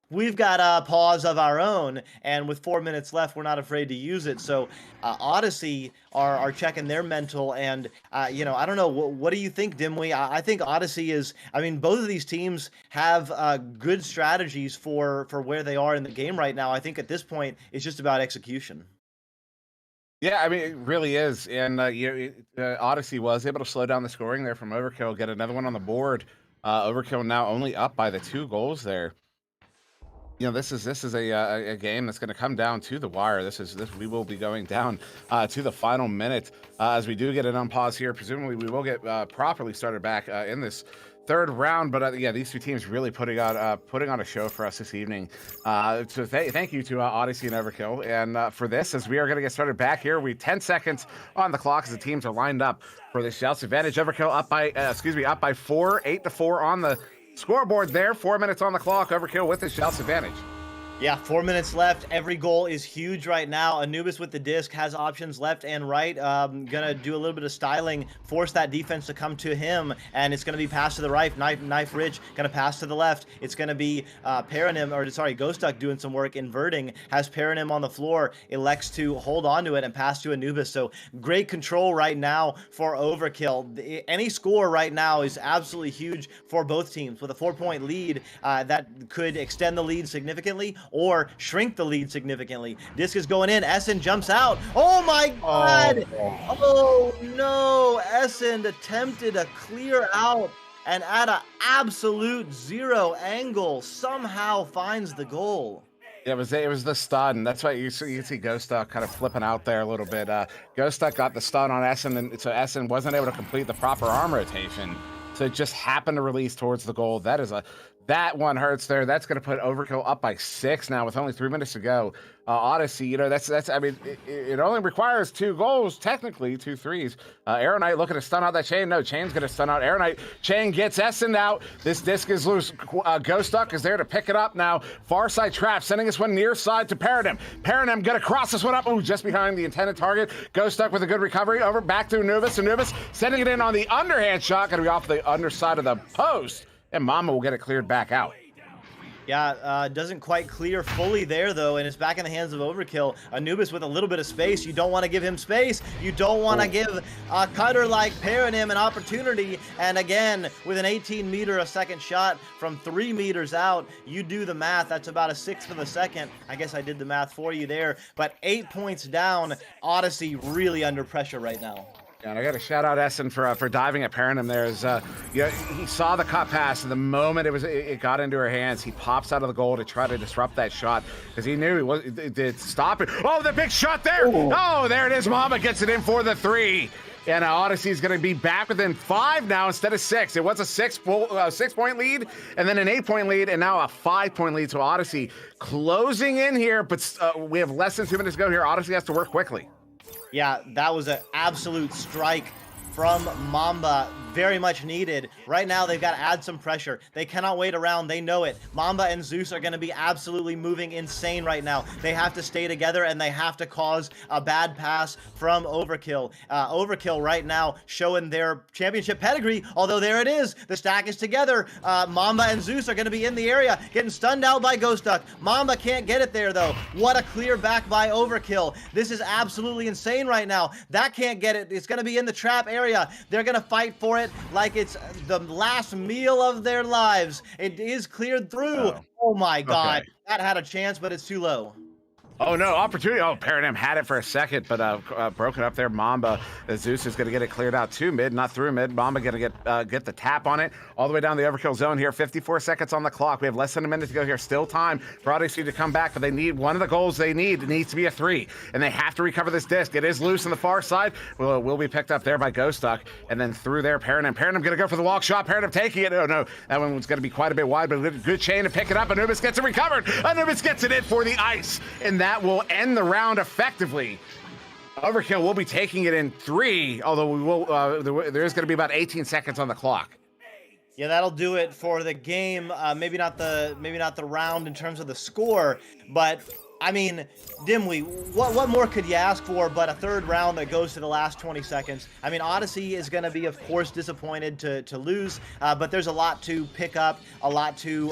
We've got a pause of our own, and with 4 minutes left, we're not afraid to use it. So Odyssey are checking their mental, and I don't know, what do you think, Dimwee? I think Odyssey is. I mean, both of these teams have good strategies for where they are in the game right now. I think at this point, it's just about execution. Yeah, I mean, it really is. And Odyssey was able to slow down the scoring there from Overkill, get another one on the board. Overkill now only up by the 2 goals there. You know, this is a game that's going to come down to the wire. We will be going down to the final minute as we do get an unpause here. Presumably, we will get properly started back in this third round. But yeah, these two teams really putting on a show for us this evening. So thank you to Odyssey and Overkill. And for this, as we are going to get started back here, 10 seconds on the clock as the teams are lined up for the shouts advantage. Overkill up by 4, 8-4 on the scoreboard there. 4 minutes on the clock. Overkill with the shouts advantage. Yeah, 4 minutes left. Every goal is huge right now. Anubis with the disc has options left and right. Gonna do a little bit of styling, force that defense to come to him, and it's gonna be pass to the right. Knife Rich gonna pass to the left. It's gonna be Ghost Duck doing some work, inverting, has Paranym on the floor, elects to hold on to it and pass to Anubis. So great control right now for Overkill. Any score right now is absolutely huge for both teams. With a 4-point lead, that could extend the lead significantly or shrink the lead significantly. Disc is going in. Essen jumps out. Oh my God! Oh no! Essen attempted a clear out and at an absolute 0 angle somehow finds the goal. Yeah, it was the stun. That's why you see Ghost Duck kind of flipping out there a little bit. Ghost Duck got the stun on Essen, and so Essen wasn't able to complete the proper arm rotation. So it just happened to release towards the goal. That one hurts there. That's going to put Overkill up by 6 now with only 3 minutes to go. Odyssey, that's. I mean, it only requires 2 goals, technically 2 threes. Arrow Knight looking to stun out that Chain. No, Chain's going to stun out Arrow Knight. Chain gets Essen out. This disc is loose. Ghost Duck is there to pick it up now. Far side trap, sending this one near side to Paranym. Paranym going to cross this one up. Ooh, just behind the intended target. Ghost Duck with a good recovery. Over back to Anubis. Anubis sending it in on the underhand shot. Going to be off the underside of the post. And Mama will get it cleared back out. Yeah, doesn't quite clear fully there, though, and it's back in the hands of Overkill. Anubis with a little bit of space. You don't want to give him space. You don't want to give a cutter like Paranym an opportunity. And again, with an 18-meter a second shot from 3 meters out, you do the math. That's about a 1/6 of a second. I guess I did the math for you there. But 8 points down. Odyssey really under pressure right now. And I got to shout out Essen for diving at Paranym there. He saw the cut pass, and the moment it got into her hands, he pops out of the goal to try to disrupt that shot because he knew it stop it. Oh, the big shot there! Ooh. Oh, there it is. Mama gets it in for the 3. And Odyssey is going to be back within 5 now instead of 6. It was a 6-point lead, and then an 8-point lead, and now a 5-point lead to Odyssey. Closing in here, but we have less than 2 minutes to go here. Odyssey has to work quickly. Yeah, that was an absolute strike from Mamba, very much needed. Right now, they've got to add some pressure. They cannot wait around. They know it. Mamba and Zeus are going to be absolutely moving insane right now. They have to stay together, and they have to cause a bad pass from Overkill. Overkill right now showing their championship pedigree, although there it is. The stack is together. Mamba and Zeus are going to be in the area, getting stunned out by Ghost Duck. Mamba can't get it there, though. What a clear back by Overkill. This is absolutely insane right now. That can't get it. It's going to be in the trap area. They're going to fight for it like it's the last meal of their lives. It is cleared through. Oh my God. Okay. That had a chance, but it's too low. Oh, no, opportunity. Oh, Paradigm had it for a second, but broken up there. Mamba, Zeus is going to get it cleared out to mid, not through mid. Mamba going to get the tap on it all the way down the Overkill zone here. 54 seconds on the clock. We have less than a minute to go here. Still time for Odyssey to come back, but they need one of the goals they need. It needs to be a 3, and they have to recover this disc. It is loose on the far side. Will be picked up there by Ghost Duck, and then through there, Paradigm. Paradigm going to go for the walk shot. Paradigm taking it. Oh, no, that one was going to be quite a bit wide, but a good chain to pick it up. Anubis gets it recovered. Anubis gets it in for the ice, and that will end the round effectively. Overkill will be taking it in 3, although we will. There is going to be about 18 seconds on the clock. Yeah, that'll do it for the game. Maybe not the round in terms of the score, but I mean, Dimly, what more could you ask for but a third round that goes to the last 20 seconds? I mean, Odyssey is going to be, of course, disappointed to lose, but there's a lot to pick up, a lot to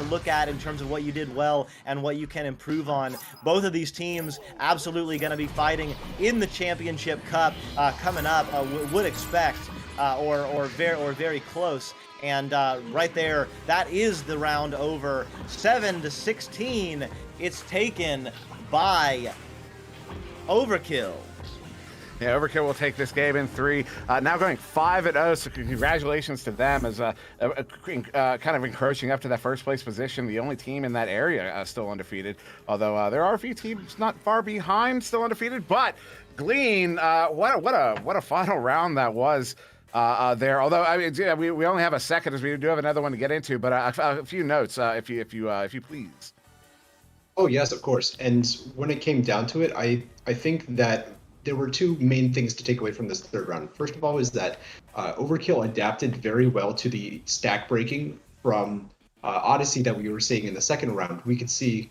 look at in terms of what you did well and what you can improve on. Both of these teams absolutely going to be fighting in the Championship Cup coming up. Would expect or very close. And right there, that is the round over. 7-16. It's taken by Overkill. Yeah, Overkill will take this game in 3. Now going 5-0, so congratulations to them as kind of encroaching up to that first place position. The only team in that area still undefeated, although there are a few teams not far behind still undefeated. But Glean, what a final round that was. There, although I mean, yeah, we only have a second as we do have another one to get into, but a few notes, if you please. Oh yes, of course. And when it came down to it, I think that there were 2 main things to take away from this third round. First of all is that Overkill adapted very well to the stack breaking from Odyssey that we were seeing in the second round. We could see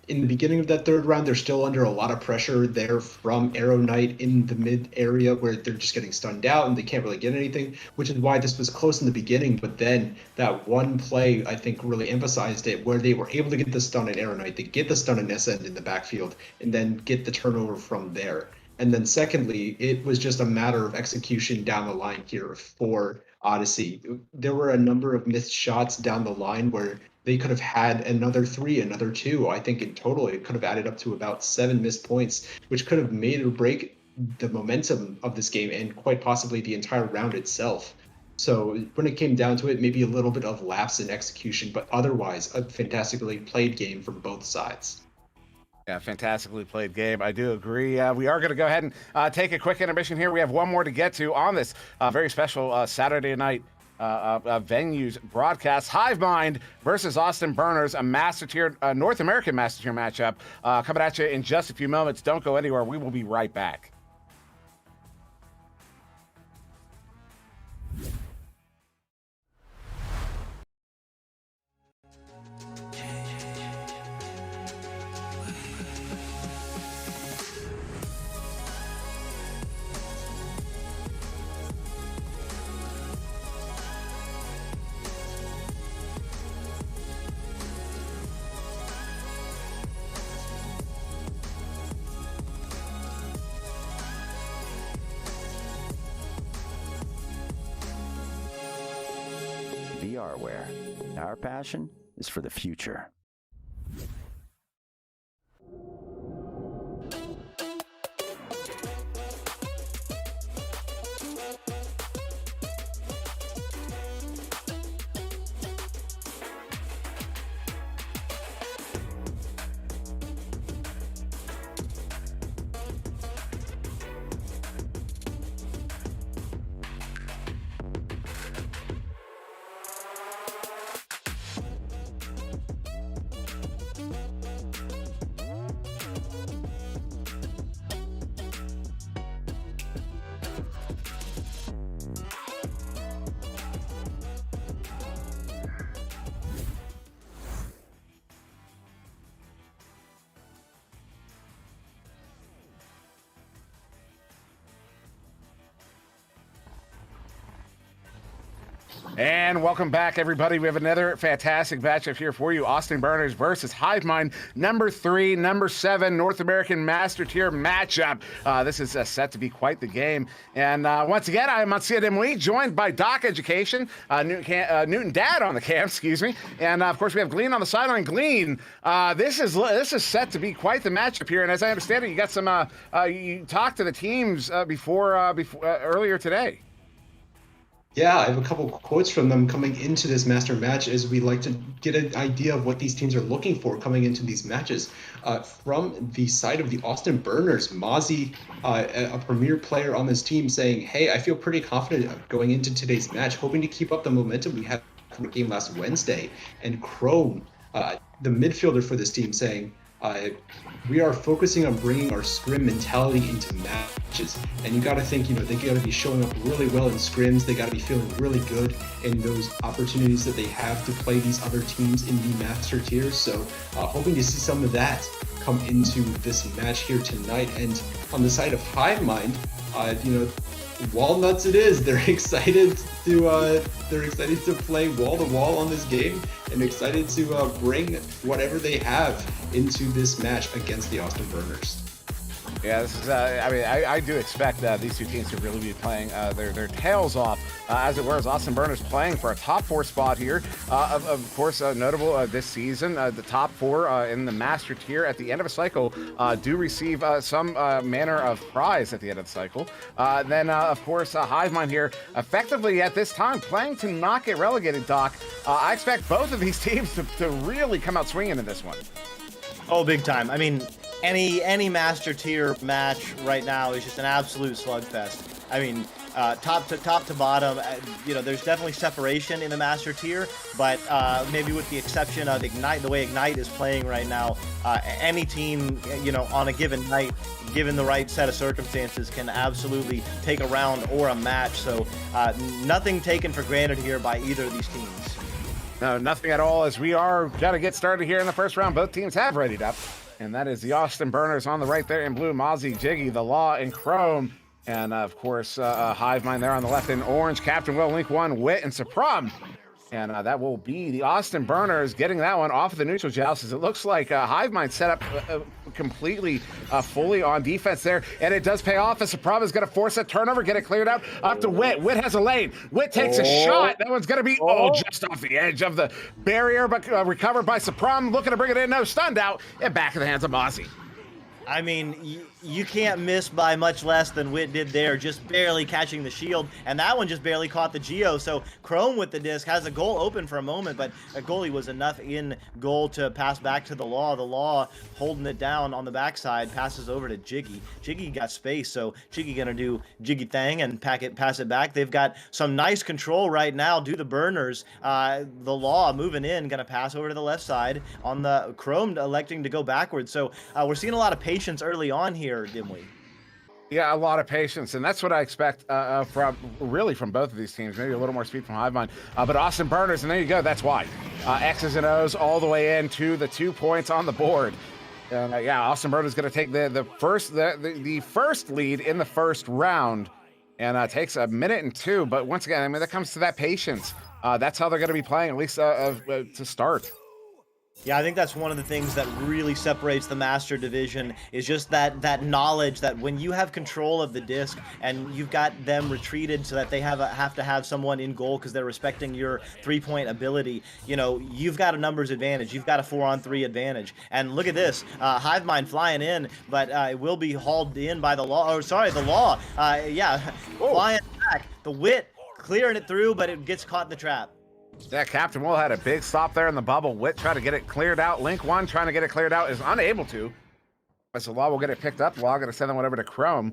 in the beginning of that third round, they're still under a lot of pressure there from Arrow Knight in the mid area where they're just getting stunned out and they can't really get anything, which is why this was close in the beginning. But then that one play, I think, really emphasized it, where they were able to get the stun at Arrow Knight, they get the stun in S-End in the backfield, and then get the turnover from there. And then secondly, it was just a matter of execution down the line here for Odyssey. There were a number of missed shots down the line where they could have had another 3, another 2. I think in total it could have added up to about 7 missed points, which could have made or break the momentum of this game and quite possibly the entire round itself. So when it came down to it, maybe a little bit of lapse in execution, but otherwise a fantastically played game from both sides. Yeah, fantastically played game. I do agree. We are going to go ahead and take a quick intermission here. We have one more to get to on this very special Saturday night venues broadcast. Hive Mind versus Austin Burners, a Master Tier, North American Master Tier matchup coming at you in just a few moments. Don't go anywhere. We will be right back. VRware. Our passion is for the future. And welcome back, everybody. We have another fantastic matchup here for you. Austin Burners versus Hive Mind, number 3, number 7 North American Master Tier matchup. This is set to be quite the game. And once again, I am Monsieur Demouy, joined by Doc Education, Newton Dad on the cam, excuse me. And of course, we have Glean on the sideline. Glean, this is set to be quite the matchup here. And as I understand it, you got some. You talked to the teams before earlier today. Yeah, I have a couple quotes from them coming into this master match as we like to get an idea of what these teams are looking for coming into these matches. From the side of the Austin Burners, Mozzie, a premier player on this team, saying, hey, I feel pretty confident going into today's match, hoping to keep up the momentum we had from the game last Wednesday. And Chrome, the midfielder for this team, saying, we are focusing on bringing our scrim mentality into matches. And you got to think, they got to be showing up really well in scrims. They got to be feeling really good in those opportunities that they have to play these other teams in the master tiers. So hoping to see some of that come into this match here tonight. And on the side of Hive Mind, walnuts it is. They're excited to play wall to wall on this game and excited to bring whatever they have into this match against the Austin Burners. Yeah, this is. I do expect these two teams to really be playing their tails off, as it were. As Austin Burners playing for a top 4 spot here. Of course, notable this season, the top 4 in the Master Tier at the end of a cycle do receive some manner of prize at the end of the cycle. Then, of course, Hive Mind here, effectively at this time playing to not get relegated. Doc, I expect both of these teams to really come out swinging in this one. Oh, big time. I mean, any master tier match right now is just an absolute slugfest. I mean, top to bottom, there's definitely separation in the master tier, but maybe with the exception of Ignite, the way Ignite is playing right now, any team, on a given night, given the right set of circumstances, can absolutely take a round or a match. So nothing taken for granted here by either of these teams. No, nothing at all, as we are got to get started here in the first round. Both teams have readied up, and that is the Austin Burners on the right there in blue, Mozzie, Jiggy, the Law, and Chrome. And, of course, Hive Mind there on the left in orange, Captain Will, Link 1, Wit, and Supram. And that will be the Austin Burners getting that one off of the neutral jousts. It looks like Hive Mind set up completely, fully on defense there. And it does pay off as Supram is going to force a turnover, get it cleared out up to Wit. Wit has a lane. Wit takes a shot. That one's going to be, just off the edge of the barrier, but recovered by Supram. Looking to bring it in. No, stunned out. And back in the hands of Mozzie. I mean, you can't miss by much less than Wit did there, just barely catching the shield, and that one just barely caught the Geo. So Chrome with the disc has a goal open for a moment, but a goalie was enough in goal to pass back to the Law. The Law holding it down on the backside, passes over to Jiggy. Jiggy got space, so Jiggy gonna do Jiggy thing and pass it back. They've got some nice control right now. Do the Burners. The Law moving in, gonna pass over to the left side on the Chrome electing to go backwards. So we're seeing a lot of patience early on here, didn't we? Yeah, a lot of patience, and that's what I expect from both of these teams. Maybe a little more speed from Hive Mind, but Austin Burners, and there you go. That's why X's and O's all the way into the 2 points on the board. Austin Burners going to take the first lead in the first round, and takes a minute and 2. But once again, I mean, that comes to that patience. That's how they're going to be playing, at least to start. Yeah, I think that's one of the things that really separates the Master Division, is just that knowledge that when you have control of the disc and you've got them retreated so that they have to have someone in goal because they're respecting your 3-point ability, you've got a numbers advantage. You've got a 4-on-3 advantage. And look at this, Hive Mind flying in, but it will be hauled in by the Law. Oh, sorry, the Law. Flying back. The Wit clearing it through, but it gets caught in the trap. Yeah, Captain Will had a big stop there in the bubble. Wit trying to get it cleared out. Link 1 trying to get it cleared out, is unable to. As the Law will get it picked up. Law going to send that one over to Chrome.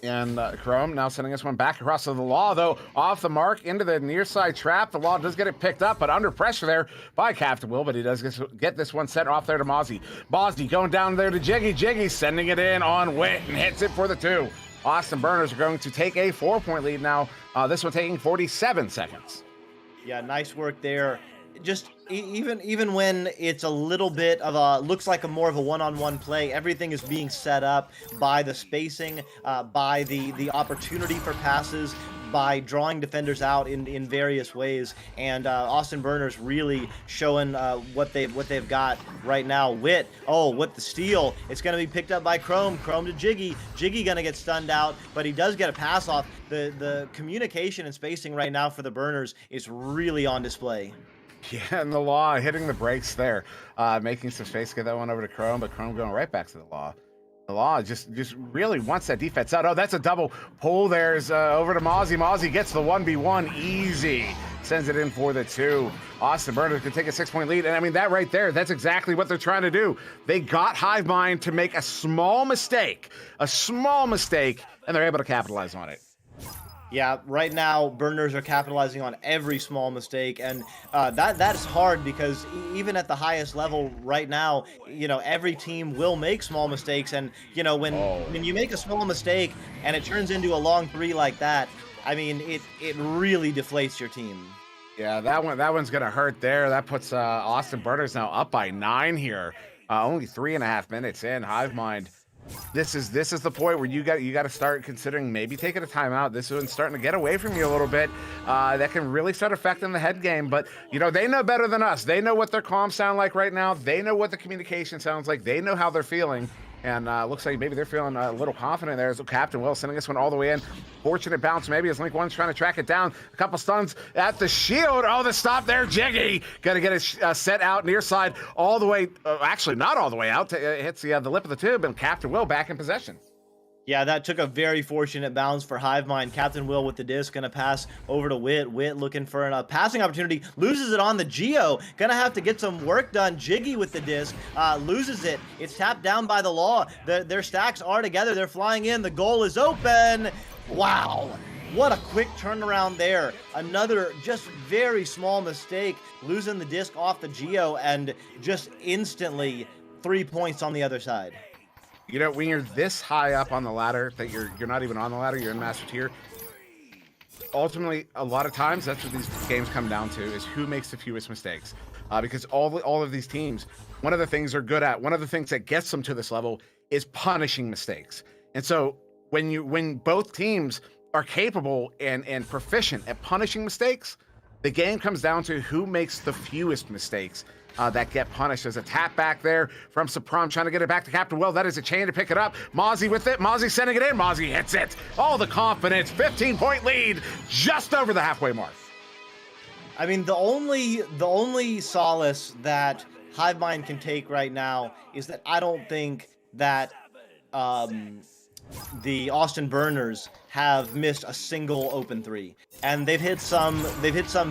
And Chrome now sending this one back across to the Law, though, off the mark into the near side trap. The Law does get it picked up, but under pressure there by Captain Will, but he does get this one sent off there to Mozzie. Mozzie going down there to Jiggy. Jiggy sending it in on Wit and hits it for the 2. Austin Burners are going to take a 4-point lead now. This one taking 47 seconds. Yeah, nice work there. Just even when it's a little bit of a, looks like a more of a one-on-one play, everything is being set up by the spacing, by the opportunity for passes, by drawing defenders out in various ways, and Austin Burners really showing what they've got right now. Wit, oh, with the steal, it's going to be picked up by Chrome to Jiggy. Jiggy going to get stunned out, but he does get a pass off. The communication and spacing right now for the Burners is really on display. Yeah, and the Law hitting the brakes there, making some space to get that one over to Chrome, but Chrome going right back to the Law. The Law just really wants that defense out. Oh, that's a double pull. There's over to Mozzie. Mozzie gets the 1v1 easy. Sends it in for the 2. Austin Burners can take a 6-point lead. And I mean, that right there, that's exactly what they're trying to do. They got Hivemind to make a small mistake, and they're able to capitalize on it. Yeah, right now, Burners are capitalizing on every small mistake, and that's hard because even at the highest level right now, you know, every team will make small mistakes, and, you know, when you make a small mistake and it turns into a long 3 like that, I mean, it really deflates your team. Yeah, that one's going to hurt there. That puts Austin Burners now up by 9 here. Only 3.5 minutes in. Hivemind. This is the point where you got to start considering maybe taking a timeout. This one's starting to get away from you a little bit. That can really start affecting the head game. But you know, they know better than us. They know what their comms sound like right now. They know what the communication sounds like. They know how they're feeling. And looks like maybe they're feeling a little confident there. So Captain Will sending this one all the way in. Fortunate bounce maybe as Link One's trying to track it down. A couple stuns at the shield. Oh, the stop there, Jiggy. Got to get it set out near side all the way. Actually, not all the way out. Hits the lip of the tube, and Captain Will back in possession. Yeah, that took a very fortunate bounce for Hivemind. Captain Will with the disc, gonna pass over to Wit. Wit looking for a passing opportunity, loses it on the Geo. Gonna have to get some work done. Jiggy with the disc, loses it. It's tapped down by the Law. Their stacks are together. They're flying in. The goal is open. Wow. What a quick turnaround there. Another just very small mistake, losing the disc off the Geo, and just instantly 3 points on the other side. You know, when you're this high up on the ladder, that you're not even on the ladder, you're in Master Tier, ultimately, a lot of times, that's what these games come down to, is who makes the fewest mistakes. Because all of these teams, one of the things they're good at, one of the things that gets them to this level is punishing mistakes. And so when both teams are capable and proficient at punishing mistakes, the game comes down to who makes the fewest mistakes that get punished. There's a tap back there from Supram trying to get it back to Captain Will. That is a chain to pick it up. Mozzie with it. Mozzie sending it in. Mozzie hits it. All the confidence. 15-point lead just over the halfway mark. I mean, the only solace that Hivemind can take right now is that I don't think that the Austin Burners have missed a single open 3, and they've hit some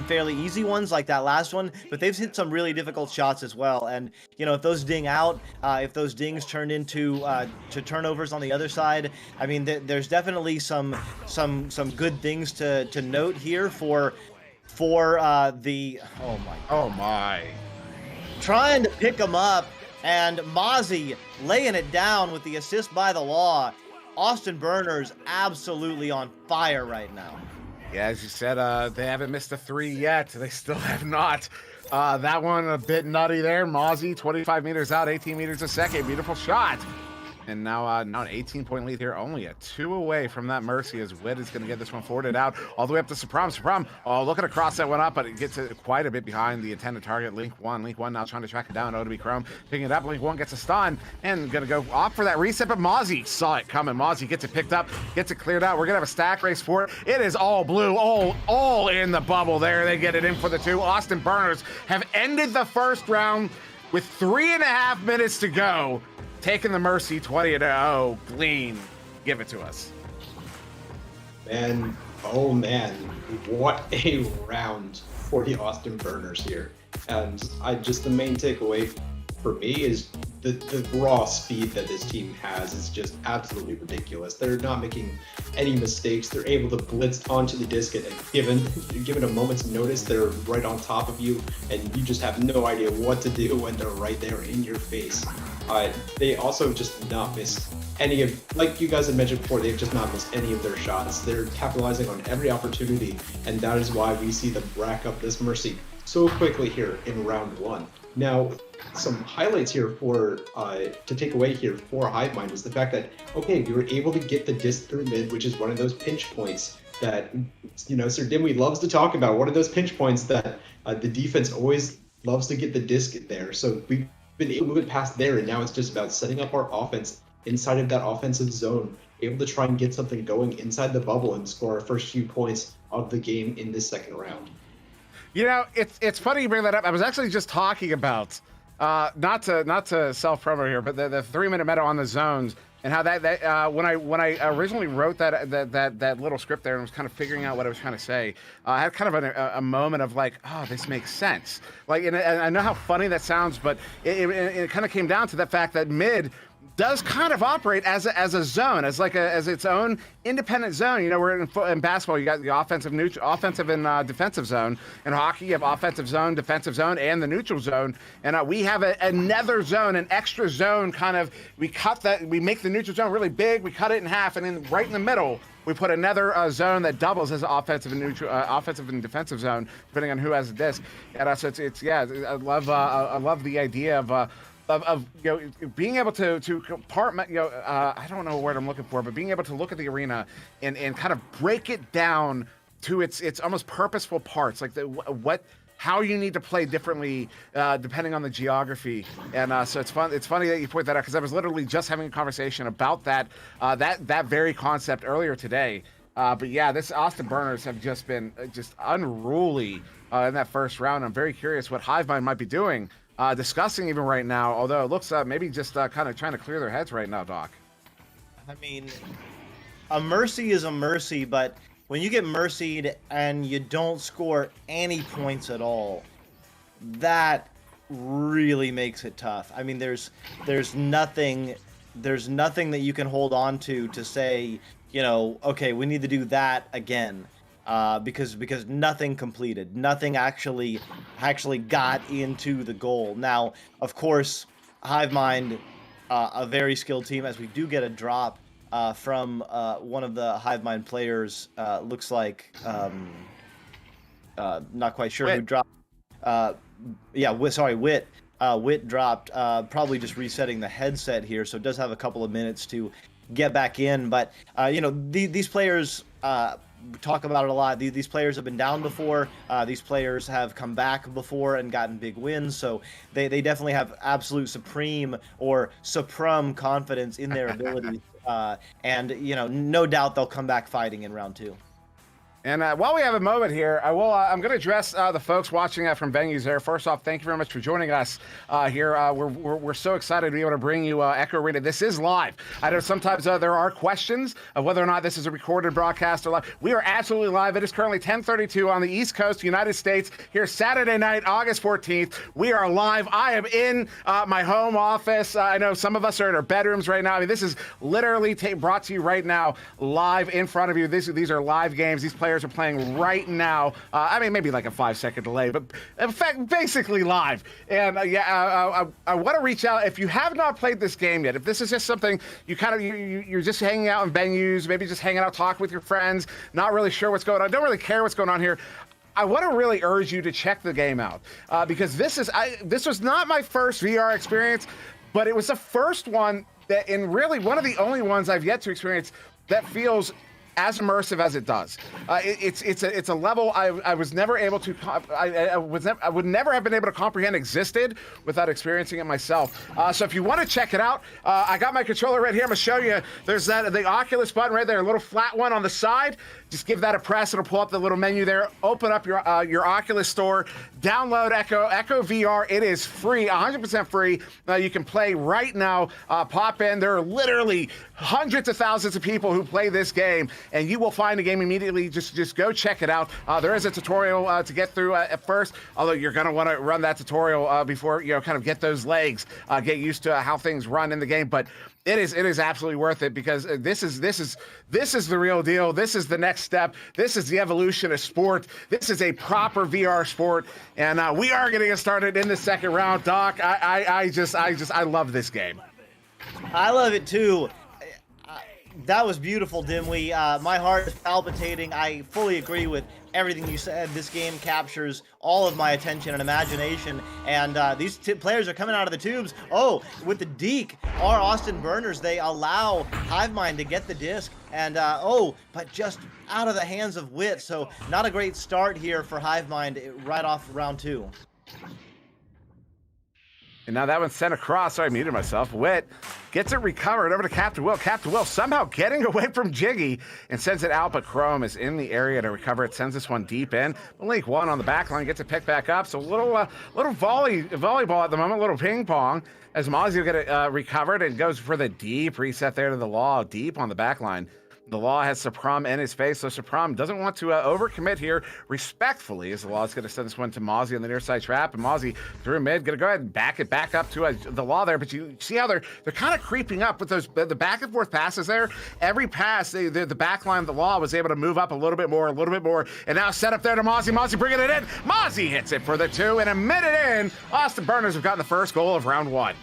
fairly easy ones like that last one, but they've hit some really difficult shots as well. And you know, if those ding out, if those dings turned into to turnovers on the other side, I mean, there's definitely some good things to note here for the oh my trying to pick them up, and Mozzie laying it down with the assist by the Law. Austin Burners absolutely on fire right now. Yeah, as you said, they haven't missed a 3 yet. They still have not. That one a bit nutty there. Mozzie, 25 meters out, 18 meters a second. Beautiful shot. And now an 18-point lead here, only a 2 away from that Mercy, as Wit is going to get this one forwarded out all the way up to Supram. Supram, looking to cross that one up, but it gets it quite a bit behind the intended target, Link One. Link One now trying to track it down. OTB Chrome picking it up. Link One gets a stun and going to go off for that reset, but Mozzie saw it coming. Mozzie gets it picked up, gets it cleared out. We're going to have a stack race for it. It is all blue, all in the bubble there. They get it in for the 2. Austin Burners have ended the first round with 3.5 minutes to go. Taking the Mercy 20-0. Glean, give it to us. Man, oh man, what a round for the Austin Burners here. And the main takeaway for me is the raw speed that this team has is just absolutely ridiculous. They're not making any mistakes. They're able to blitz onto the disc, and given a moment's notice, they're right on top of you, and you just have no idea what to do when they're right there in your face. They also just not miss any of, like you guys had mentioned before, they've just not missed any of their shots. They're capitalizing on every opportunity, and that is why we see them rack up this Mercy so quickly here in round 1. Now, some highlights here for to take away here for Hivemind is the fact that, okay, we were able to get the disc through mid, which is one of those pinch points that, Sir Dimwee loves to talk about. What are those pinch points that the defense always loves to get the disc there? So we've been able to move it past there, and now it's just about setting up our offense inside of that offensive zone, able to try and get something going inside the bubble and score our first few points of the game in this second round. It's funny you bring that up. I was actually just talking about not to self-promo here, but the 3-minute meta on the zones, and how that when I originally wrote that little script there and was kind of figuring out what I was trying to say, I had kind of a moment of like, oh, this makes sense. Like, and I know how funny that sounds, but it kind of came down to the fact that mid does kind of operate as a zone, as its own independent zone. We're in basketball, you got the offensive and defensive zone. In hockey, you have offensive zone, defensive zone, and the neutral zone. And we have another zone, an extra zone. We make the neutral zone really big. We cut it in half, and then right in the middle, we put another zone that doubles as an offensive and defensive zone, depending on who has the disc. And so I love the idea of being able to compartment, I don't know what word I'm looking for, but being able to look at the arena and kind of break it down to its almost purposeful parts, like how you need to play differently depending on the geography. And so it's funny that you point that out, because I was literally just having a conversation about that very concept earlier today. But yeah, this Austin Burners have just been just unruly in that first round. I'm very curious what Hivemind might be doing. Discussing even right now, although it looks maybe just kind of trying to clear their heads right now, Doc. I mean, a mercy is a mercy, but when you get mercied and you don't score any points at all, that really makes it tough. I mean, there's nothing that you can hold on to say, okay, we need to do that again. Because nothing completed, nothing actually got into the goal. Now, of course, Hivemind, a very skilled team, as we do get a drop from one of the Hivemind players. Looks like not quite sure who dropped. Wit. Wit dropped. Probably just resetting the headset here, so it does have a couple of minutes to get back in. But these players. We talk about it a lot. These players have been down before. These players have come back before and gotten big wins. So they definitely have absolute supreme confidence in their abilities. And no doubt they'll come back fighting in round 2. And while we have a moment here, I'm going to address the folks watching from venues there. First off, thank you very much for joining us here. We're so excited to be able to bring you Echo Arena. This is live. I know sometimes there are questions of whether or not this is a recorded broadcast or live. We are absolutely live. It is currently 10:32 on the East Coast, United States. Here Saturday night, August 14th. We are live. I am in my home office. I know some of us are in our bedrooms right now. I mean, this is literally brought to you right now, live in front of you. These are live games. These players are playing right now. I mean, maybe like a 5-second delay, but in fact, basically live. And I want to reach out. If you have not played this game yet, if this is just something you're just hanging out in venues, maybe just hanging out, talking with your friends, not really sure what's going on, don't really care what's going on here, I want to really urge you to check the game out because this was not my first VR experience, but it was the first one that, and really one of the only ones I've yet to experience that feels as immersive as it does. It's a level I was never able to. I would never have been able to comprehend existed without experiencing it myself. So if you want to check it out, I got my controller right here. I'm gonna show you. There's the Oculus button right there, a little flat one on the side. Just give that a press. It'll pull up the little menu there. Open up your Oculus store. Download Echo VR. It is free, 100% free. You can play right now. Pop in. There are literally hundreds of thousands of people who play this game, and you will find the game immediately. Just go check it out. There is a tutorial to get through at first, although you're going to want to run that tutorial before kind of get those legs, get used to how things run in the game. But it is absolutely worth it because this is the real deal. This is the next step. This is the evolution of sport. This is a proper VR sport, and we are going to get started in the second round. Doc, I love this game. I love it too. That was beautiful, Dimwee. My heart is palpitating. I fully agree with everything you said. This game captures all of my attention and imagination. And these players are coming out of the tubes. Oh, with the Deke, our Austin Burners, they allow Hivemind to get the disc. And but just out of the hands of Wit. So not a great start here for Hivemind right off round 2. And now that one's sent across. Sorry, I muted myself. Wit gets it recovered over to Captain Will. Captain Will somehow getting away from Jiggy and sends it out, but Chrome is in the area to recover it. Sends this one deep in. Link 1 on the back line gets it picked back up. So a little volleyball at the moment, a little ping pong as Mozzie will get it recovered and goes for the deep reset there to the Law, deep on the back line. The Law has Supram in his face, so Supram doesn't want to overcommit here respectfully, as the Law is going to send this one to Mozzie on the near side trap, and Mozzie through mid, going to go ahead and back it back up to the Law there, but you see how they're kind of creeping up with those the back and forth passes there. Every pass, the back line of the Law was able to move up a little bit more, and now set up there to Mozzie. Mozzie bringing it in. Mozzie hits it for the 2, and a minute in, Austin Burners have gotten the first goal of round 1.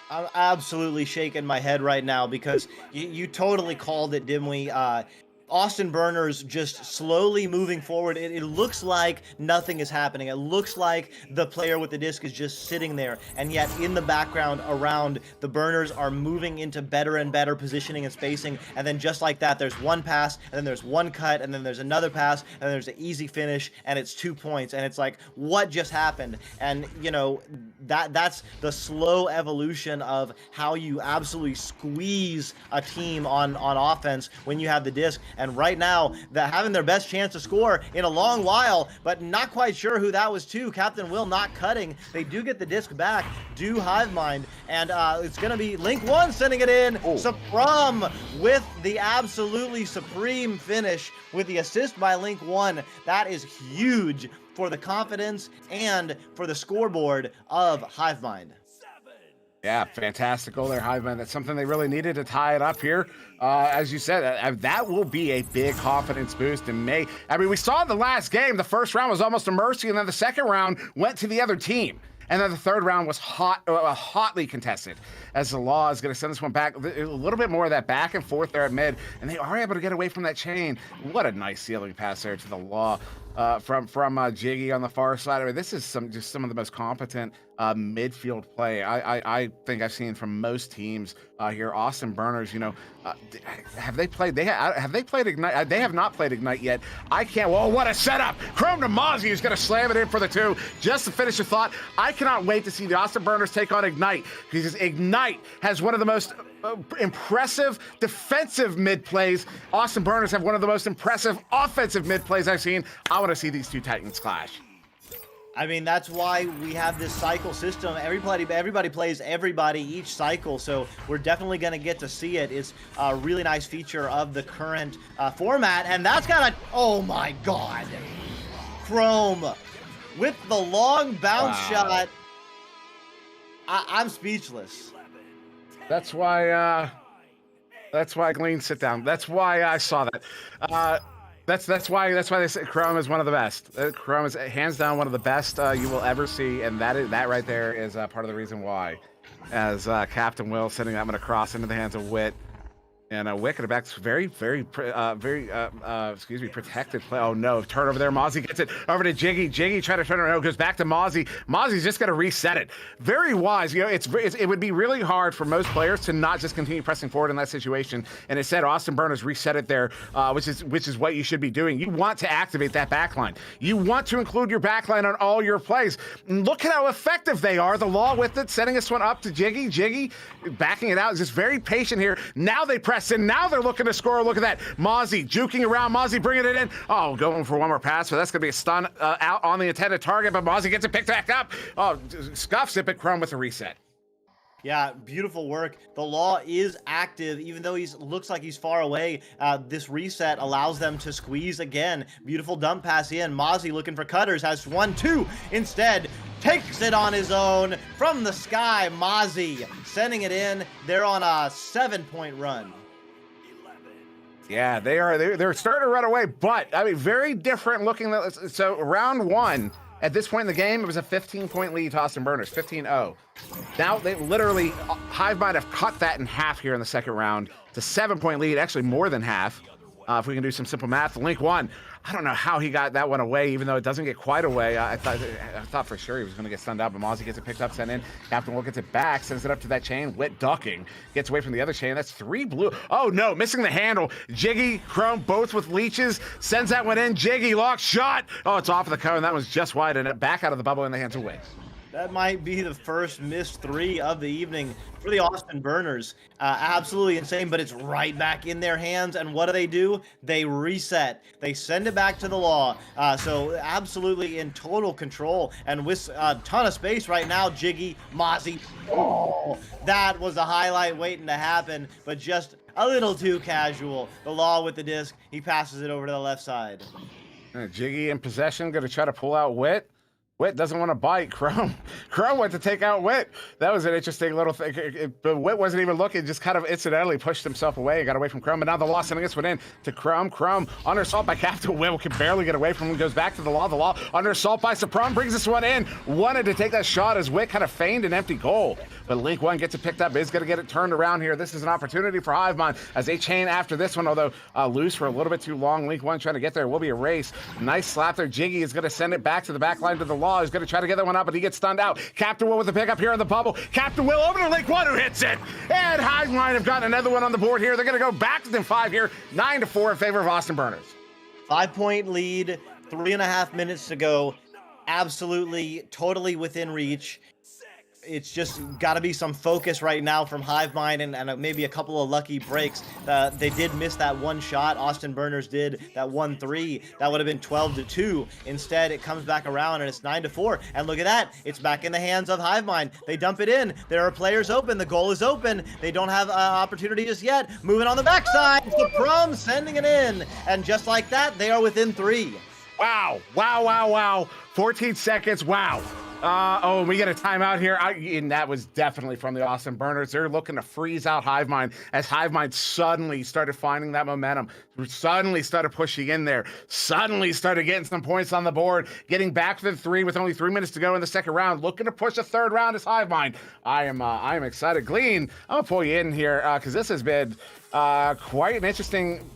I'm absolutely shaking my head right now because you totally called it, Dimwee. Austin Burners just slowly moving forward. It looks like nothing is happening. It looks like the player with the disc is just sitting there, and yet in the background around, the Burners are moving into better and better positioning and spacing, and then just like that, there's one pass, and then there's one cut, and then there's another pass, and then there's an easy finish, and it's 2 points, and it's like, what just happened? And, you know, that's the slow evolution of how you absolutely squeeze a team on offense when you have the disc. And right now, they're having their best chance to score in a long while, but not quite sure who that was to. Captain Will not cutting. They do get the disc back, do Hivemind, and it's going to be Link 1 sending it in. Supram with the absolutely supreme finish with the assist by Link 1. That is huge for the confidence and for the scoreboard of Hivemind. Yeah, fantastic goal there, Hiveman. That's something they really needed to tie it up here. As you said, that will be a big confidence boost in May. I mean, we saw in the last game, the first round was almost a mercy, and then the second round went to the other team. And then the third round was hotly contested, as the Law is going to send this one back. A little bit more of that back and forth there at mid, and they are able to get away from that chain. What a nice ceiling pass there to the Law from Jiggy on the far side. I mean, this is just some of the most competent midfield play I think I've seen from most teams here. Austin Burners, you know, have they played? Have they played Ignite? They have not played Ignite yet. I can't. Whoa, what a setup! Chrome to Mozzie, who's going to slam it in for the 2. Just to finish the thought, I cannot wait to see the Austin Burners take on Ignite, because Ignite has one of the most impressive defensive mid plays. Austin Burners have one of the most impressive offensive mid plays I've seen. I want to see these two Titans clash. I mean, that's why we have this cycle system. Everybody plays everybody each cycle, so we're definitely going to get to see it. It's a really nice feature of the current format, and that's got a... Oh, my God. Chrome with the long bounce shot. I'm speechless. That's why Glean, sit down. That's why I saw that. That's why they say Chrome is one of the best. Chrome is hands down one of the best you will ever see, and that right there is part of the reason why. As Captain Will sending that one across into the hands of Wit. And Wick at the back's very protected play. Oh no, turnover there. Mozzie gets it over to Jiggy. Jiggy trying to turn around, goes back to Mozzie. Mozzie's just going to reset it. Very wise. You know, it would be really hard for most players to not just continue pressing forward in that situation. And instead, Austin Burners reset it there, which is what you should be doing. You want to activate that backline. You want to include your backline on all your plays. And look at how effective they are. The Law with it, setting this one up to Jiggy. Jiggy backing it out, is just very patient here. Now they press. And now they're looking to score. Look at that. Mozzie juking around. Mozzie bringing it in. Oh, going for one more pass. So that's going to be a stun out on the intended target. But Mozzie gets it picked back up. Oh, scuffs it, but Chrome with the reset. Yeah, beautiful work. The Law is active, even though looks like he's far away. This reset allows them to squeeze again. Beautiful dump pass in. Mozzie looking for cutters, has 1-2. Instead, takes it on his own from the sky. Mozzie sending it in. They're on a 7-point run. Yeah, they're starting to run away, but I mean, very different looking. So round one, At this point in the game, it was a 15-point lead to Austin Burners, 15-0. Now they literally, Hive might have cut that in half here in the second round to 7-point lead, actually more than half. If we can do some simple math, Link won. I don't know how he got that one away, even though it doesn't get quite away. I thought for sure he was going to get stunned out, but Mozzie gets it picked up, sent in. Captain Will gets it back, sends it up to that chain. Wit ducking, gets away from the other chain. That's 3 blue. Oh no, missing the handle. Jiggy, Chrome, both with leeches. Sends that one in. Jiggy, lock, shot. Oh, it's off of the cone. That was just wide, and it back out of the bubble in the hands of Wit. That might be the first missed 3 of the evening for the Austin Burners. Absolutely insane, but it's right back in their hands. And what do? They reset. They send it back to the law. So absolutely in total control and with a ton of space right now. Jiggy, Mozzie. Oh, that was a highlight waiting to happen, but just a little too casual. The law with the disc. He passes it over to the left side. Jiggy in possession, going to try to pull out Wit. Wit doesn't want to bite. Chrome went to take out Wit. That was an interesting little thing. But Wit wasn't even looking, just kind of incidentally pushed himself away and got away from Chrome. But now the law sending this one in to Chrome. Chrome under assault by Captain Will, can barely get away from him. Goes back to the law. The law under assault by Sapron brings this one in. Wanted to take that shot as Wit kind of feigned an empty goal. But Link 1 gets it picked up. Is going to get it turned around here. This is an opportunity for Hivemind as they chain after this one, although loose for a little bit too long. Link 1 trying to get there. Will be a race. Nice slap there. Jiggy is going to send it back to the back line to the law. He's going to try to get that one out, but he gets stunned out. Captain Will with the pickup here in the bubble. Captain Will over to Link 1 who hits it. And Hivemind have gotten another one on the board here. They're going to go back within 5 here. 9-4 in favor of Austin Burners. 5-point lead, 3.5 minutes to go. Absolutely, totally within reach. It's just got to be some focus right now from Hivemind and maybe a couple of lucky breaks. They did miss that one shot. Austin Burners did that 1-3. That would have been 12-2. Instead, it comes back around and it's 9-4. And look at that. It's back in the hands of Hivemind. They dump it in. There are players open. The goal is open. They don't have opportunity just yet. Moving on the backside. The Prom sending it in. And just like that, they are within 3. Wow. Wow, wow, wow. 14 seconds. Wow. Oh, we get a timeout here. And that was definitely from the Austin Burners. They're looking to freeze out Hivemind as Hivemind suddenly started finding that momentum, suddenly started pushing in there, suddenly started getting some points on the board, getting back to the 3 with only 3 minutes to go in the second round, looking to push a third round as Hivemind. I am excited. Glean, I'm gonna pull you in here because this has been quite an interesting,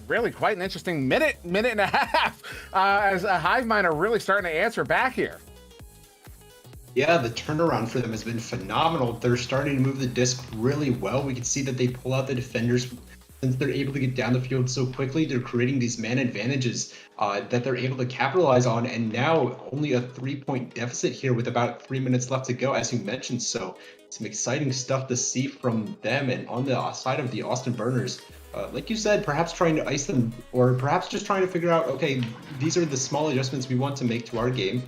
really quite an interesting minute and a half as Hivemind are really starting to answer back here. Yeah, the turnaround for them has been phenomenal. They're starting to move the disc really well. We can see that they pull out the defenders. Since they're able to get down the field so quickly, they're creating these man advantages that they're able to capitalize on. And now only a 3-point deficit here with about 3 minutes left to go, as you mentioned. So some exciting stuff to see from them. And on the side of the Austin Burners, like you said, perhaps trying to ice them, or perhaps just trying to figure out, okay, these are the small adjustments we want to make to our game.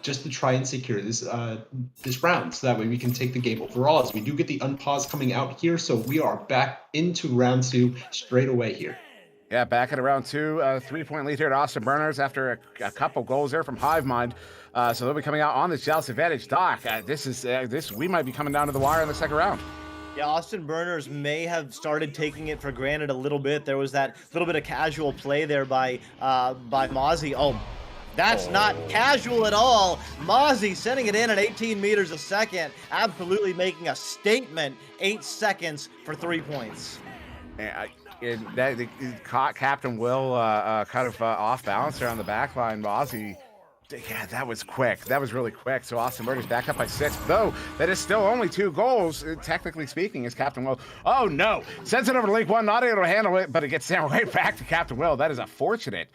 Just to try and secure this round, so that way we can take the game overall, as we do get the unpause coming out here. So we are back into round 2 straight away here. Yeah, back at round 2, 3-point lead here to Austin Burners after a couple goals there from Hivemind. So they'll be coming out on this jealous advantage. Doc, we might be coming down to the wire in the second round. Yeah, Austin Burners may have started taking it for granted a little bit. There was that little bit of casual play there by Mozzie. Oh, that's not casual at all. Mozzie sending it in at 18 meters a second, absolutely making a statement. 8 seconds for 3 points. Yeah, that caught Captain Will kind of off balance there on the back line. Mozzie, yeah, that was quick. That was really quick. So Austin Burners back up by 6, though that is still only 2 goals, technically speaking, as Captain Will. Oh, no. Sends it over to Link 1, not able to handle it, but it gets sent right back to Captain Will. That is a fortunate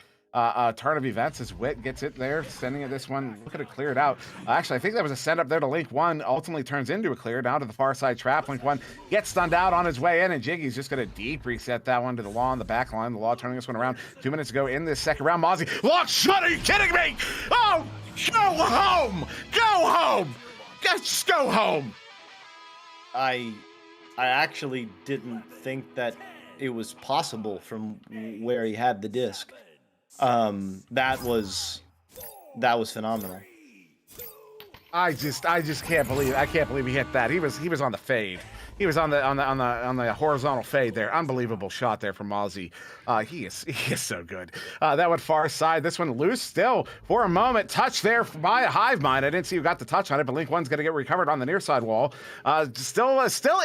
turn of events as Wit gets it there, sending it this one. Look at it cleared out. Actually, I think that was a send up there to Link 1. Ultimately turns into a clear down to the far side trap. Link 1 gets stunned out on his way in, and Jiggy's just going to deep reset that one to the Law on the back line. The Law turning this one around. 2 minutes to go in this second round. Mozzie, lock shot. Are you kidding me? Oh, go home. Go home. Just go home. I actually didn't think that it was possible from where he had the disc. That was phenomenal. I just can't believe he hit that. He was on the fade. He was on the horizontal fade there. Unbelievable shot there from Mozzie. He is so good. That one far side. This one loose still for a moment. Touch there by a hive mind. I didn't see who got the touch on it, but Link 1's going to get recovered on the near side wall. Still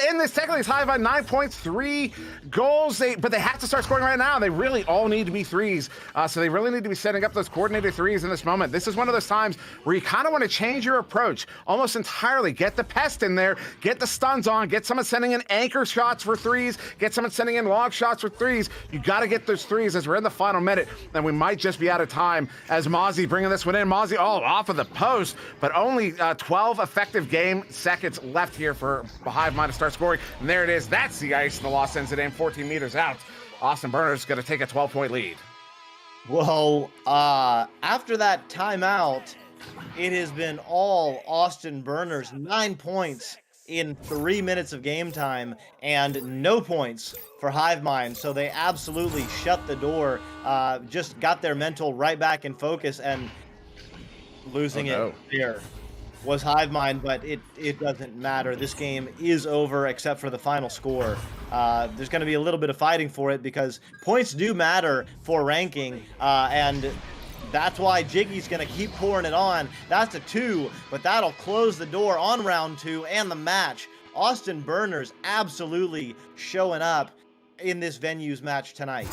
in this. Technically, it's hive by 9 points, 3 goals. But they have to start scoring right now. They really all need to be threes. So they really need to be setting up those coordinated threes in this moment. This is one of those times where you kind of want to change your approach almost entirely. Get the pest in there. Get the stuns on. Get someone sending in anchor shots for threes. Get someone sending in log shots for threes. You got to get those threes as we're in the final minute, and we might just be out of time as Mozzie bringing this one in. Mozzie off of the post, but only 12 effective game seconds left here for Hive Mind to start scoring. And there it is. That's the ice. The loss ends it in 14 meters out. Austin Burner's going to take a 12-point lead. Well, after that timeout, it has been all Austin Burners, 9 points in 3 minutes of game time and no points for Hive Mind. So they absolutely shut the door, just got their mental right back in focus, and losing it here was Hive Mind, but it doesn't matter. This game is over except for the final score. There's going to be a little bit of fighting for it because points do matter for ranking, and that's why Jiggy's going to keep pouring it on. That's a 2, but that'll close the door on round 2 and the match. Austin Burners absolutely showing up in this Venues match tonight.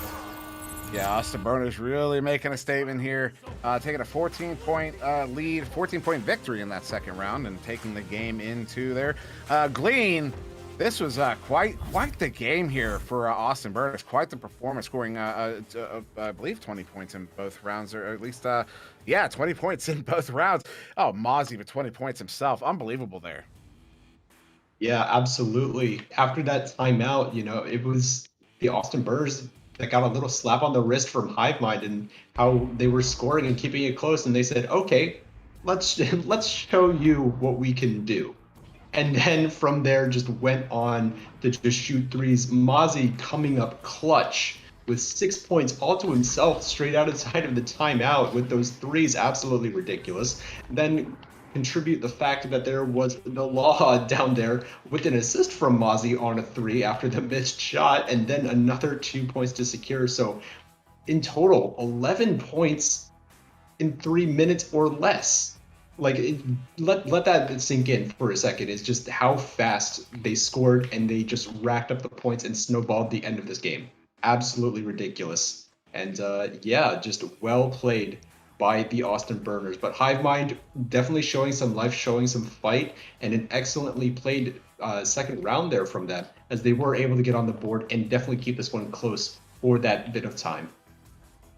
Yeah, Austin Burners really making a statement here, taking a 14-point lead, 14-point victory in that second round and taking the game into there. Glean, this was quite the game here for Austin Burners. Quite the performance, scoring, I believe, 20 points in both rounds, or at least, 20 points in both rounds. Oh, Mozzie with 20 points himself. Unbelievable there. Yeah, absolutely. After that timeout, it was the Austin Burners that got a little slap on the wrist from Hive Mind and how they were scoring and keeping it close. And they said, okay, let's show you what we can do. And then from there just went on to just shoot threes. Mozzie coming up clutch with 6 points all to himself straight outside of the timeout with those threes. Absolutely ridiculous. Then contribute the fact that there was the law down there with an assist from Mozzie on a 3 after the missed shot, and then another 2 points to secure. So in total, 11 points in 3 minutes or less. Let that sink in for a second. It's just how fast they scored, and they just racked up the points and snowballed the end of this game. Absolutely ridiculous. And just well played by the Austin Burners. But Hive Mind definitely showing some life, showing some fight, and an excellently played second round there from them, as they were able to get on the board and definitely keep this one close for that bit of time.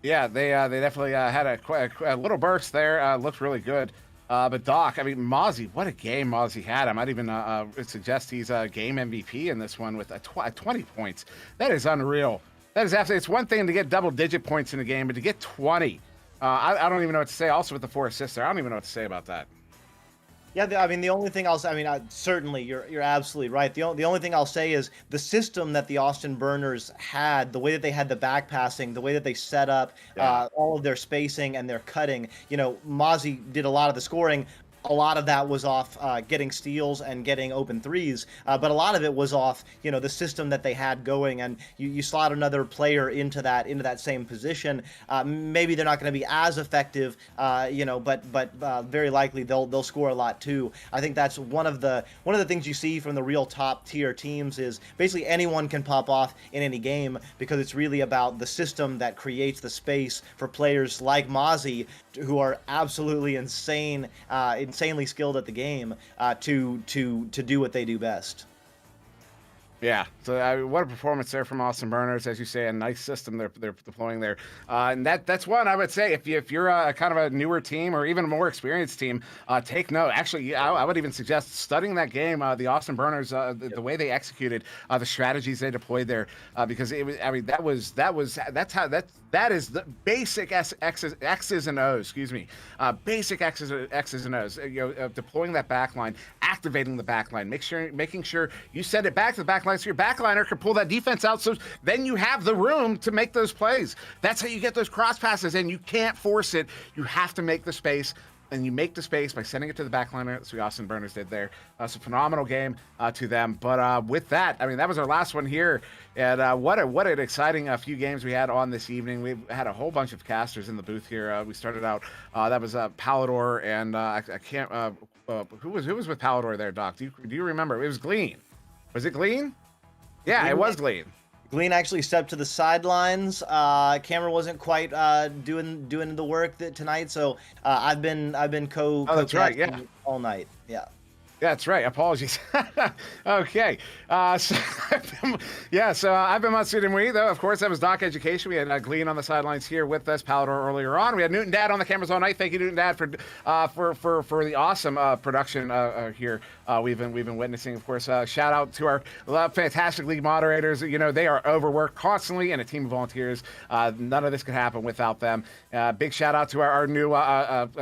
Yeah, they definitely had a little burst there. Looked really good. But Doc, I mean, Mozzie, what a game Mozzie had. I might even suggest he's a game MVP in this one with 20 points. That is unreal. That is absolutely, it's one thing to get double-digit points in a game, but to get 20, I don't even know what to say. Also with the 4 assists there, I don't even know what to say about that. Yeah, I mean, the only thing certainly you're absolutely right. The only thing I'll say is the system that the Austin Burners had, the way that they had the back passing, the way that they set up all of their spacing and their cutting. Mozzie did a lot of the scoring. A lot of that was off getting steals and getting open threes, but a lot of it was off, the system that they had going. And you slot another player into that same position. Maybe they're not going to be as effective, but very likely they'll score a lot too. I think that's one of the things you see from the real top tier teams is basically anyone can pop off in any game, because it's really about the system that creates the space for players like Mozzie, who are absolutely insanely skilled at the game, to do what they do best. Yeah, so what a performance there from Austin Burners. As you say, a nice system they're deploying there. And that's one I would say, if you're a kind of a newer team or even a more experienced team, take note. Actually, I would even suggest studying that game, the Austin Burners, the way they executed, the strategies they deployed there, because it was, that is the basic X's and O's, basic X's and O's, deploying that backline, activating the backline, making sure you send it back to the backline so your backliner can pull that defense out, so then you have the room to make those plays. That's how you get those cross passes, and you can't force it. You have to make the space and you make the space by sending it to the backliner. That's what Austin Burners did there. It's a phenomenal game to them. But with that, I mean, that was our last one here. And what an exciting few games we had on this evening. We had a whole bunch of casters in the booth here. We started out, that was Palador, and I can't, who was with Palador there, Doc? Do you remember? It was Glean. Was it Glean? Yeah, it was Glean. Glean actually stepped to the sidelines. Camera wasn't quite doing the work tonight, so I've been Oh, that's right, yeah. all night. Yeah. That's right. Apologies. Okay. So I've been Matsud and we, though, of course, that was Doc Education. We had Glean on the sidelines here with us, Palador earlier on. We had Newton Dad on the cameras all night. Thank you, Newton Dad, for the awesome production here we've been witnessing. Of course, shout out to our fantastic league moderators. You know, they are overworked constantly, and a team of volunteers. None of this could happen without them. Big shout out to our new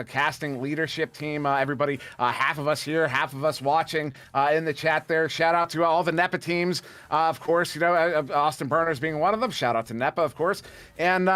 casting leadership team. Everybody, half of us here, half of us watching in the chat there. Shout out to all the NEPA teams, of course, you know, Austin Burners being one of them. Shout out to NEPA, of course. And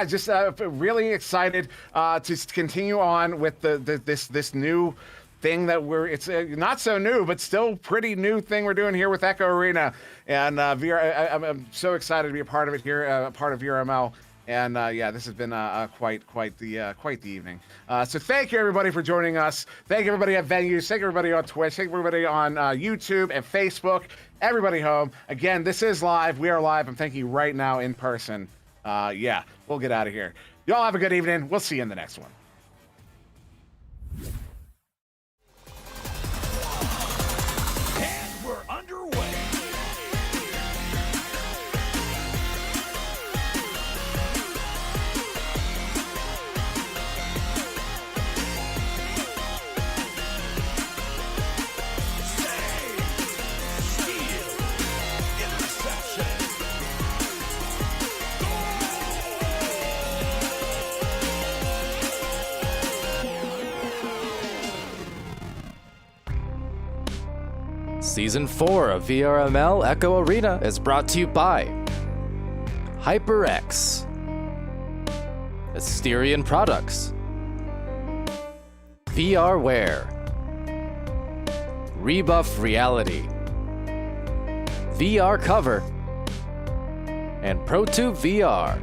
just really excited to continue on with this new thing that it's not so new, but still pretty new thing we're doing here with Echo Arena. And I'm so excited to be a part of it here, a part of VRML. And this has been quite the evening. So thank you everybody for joining us. Thank you everybody at venues. Thank you everybody on Twitch. Thank you everybody on YouTube and Facebook. Everybody home. Again, this is live. We are live. I'm thanking you right now in person. We'll get out of here. Y'all have a good evening. We'll see you in the next one. And we're underway. Season 4 of VRML Echo Arena is brought to you by HyperX, Asterion Products, VRware, Rebuff Reality, VR Cover, and ProTube VR.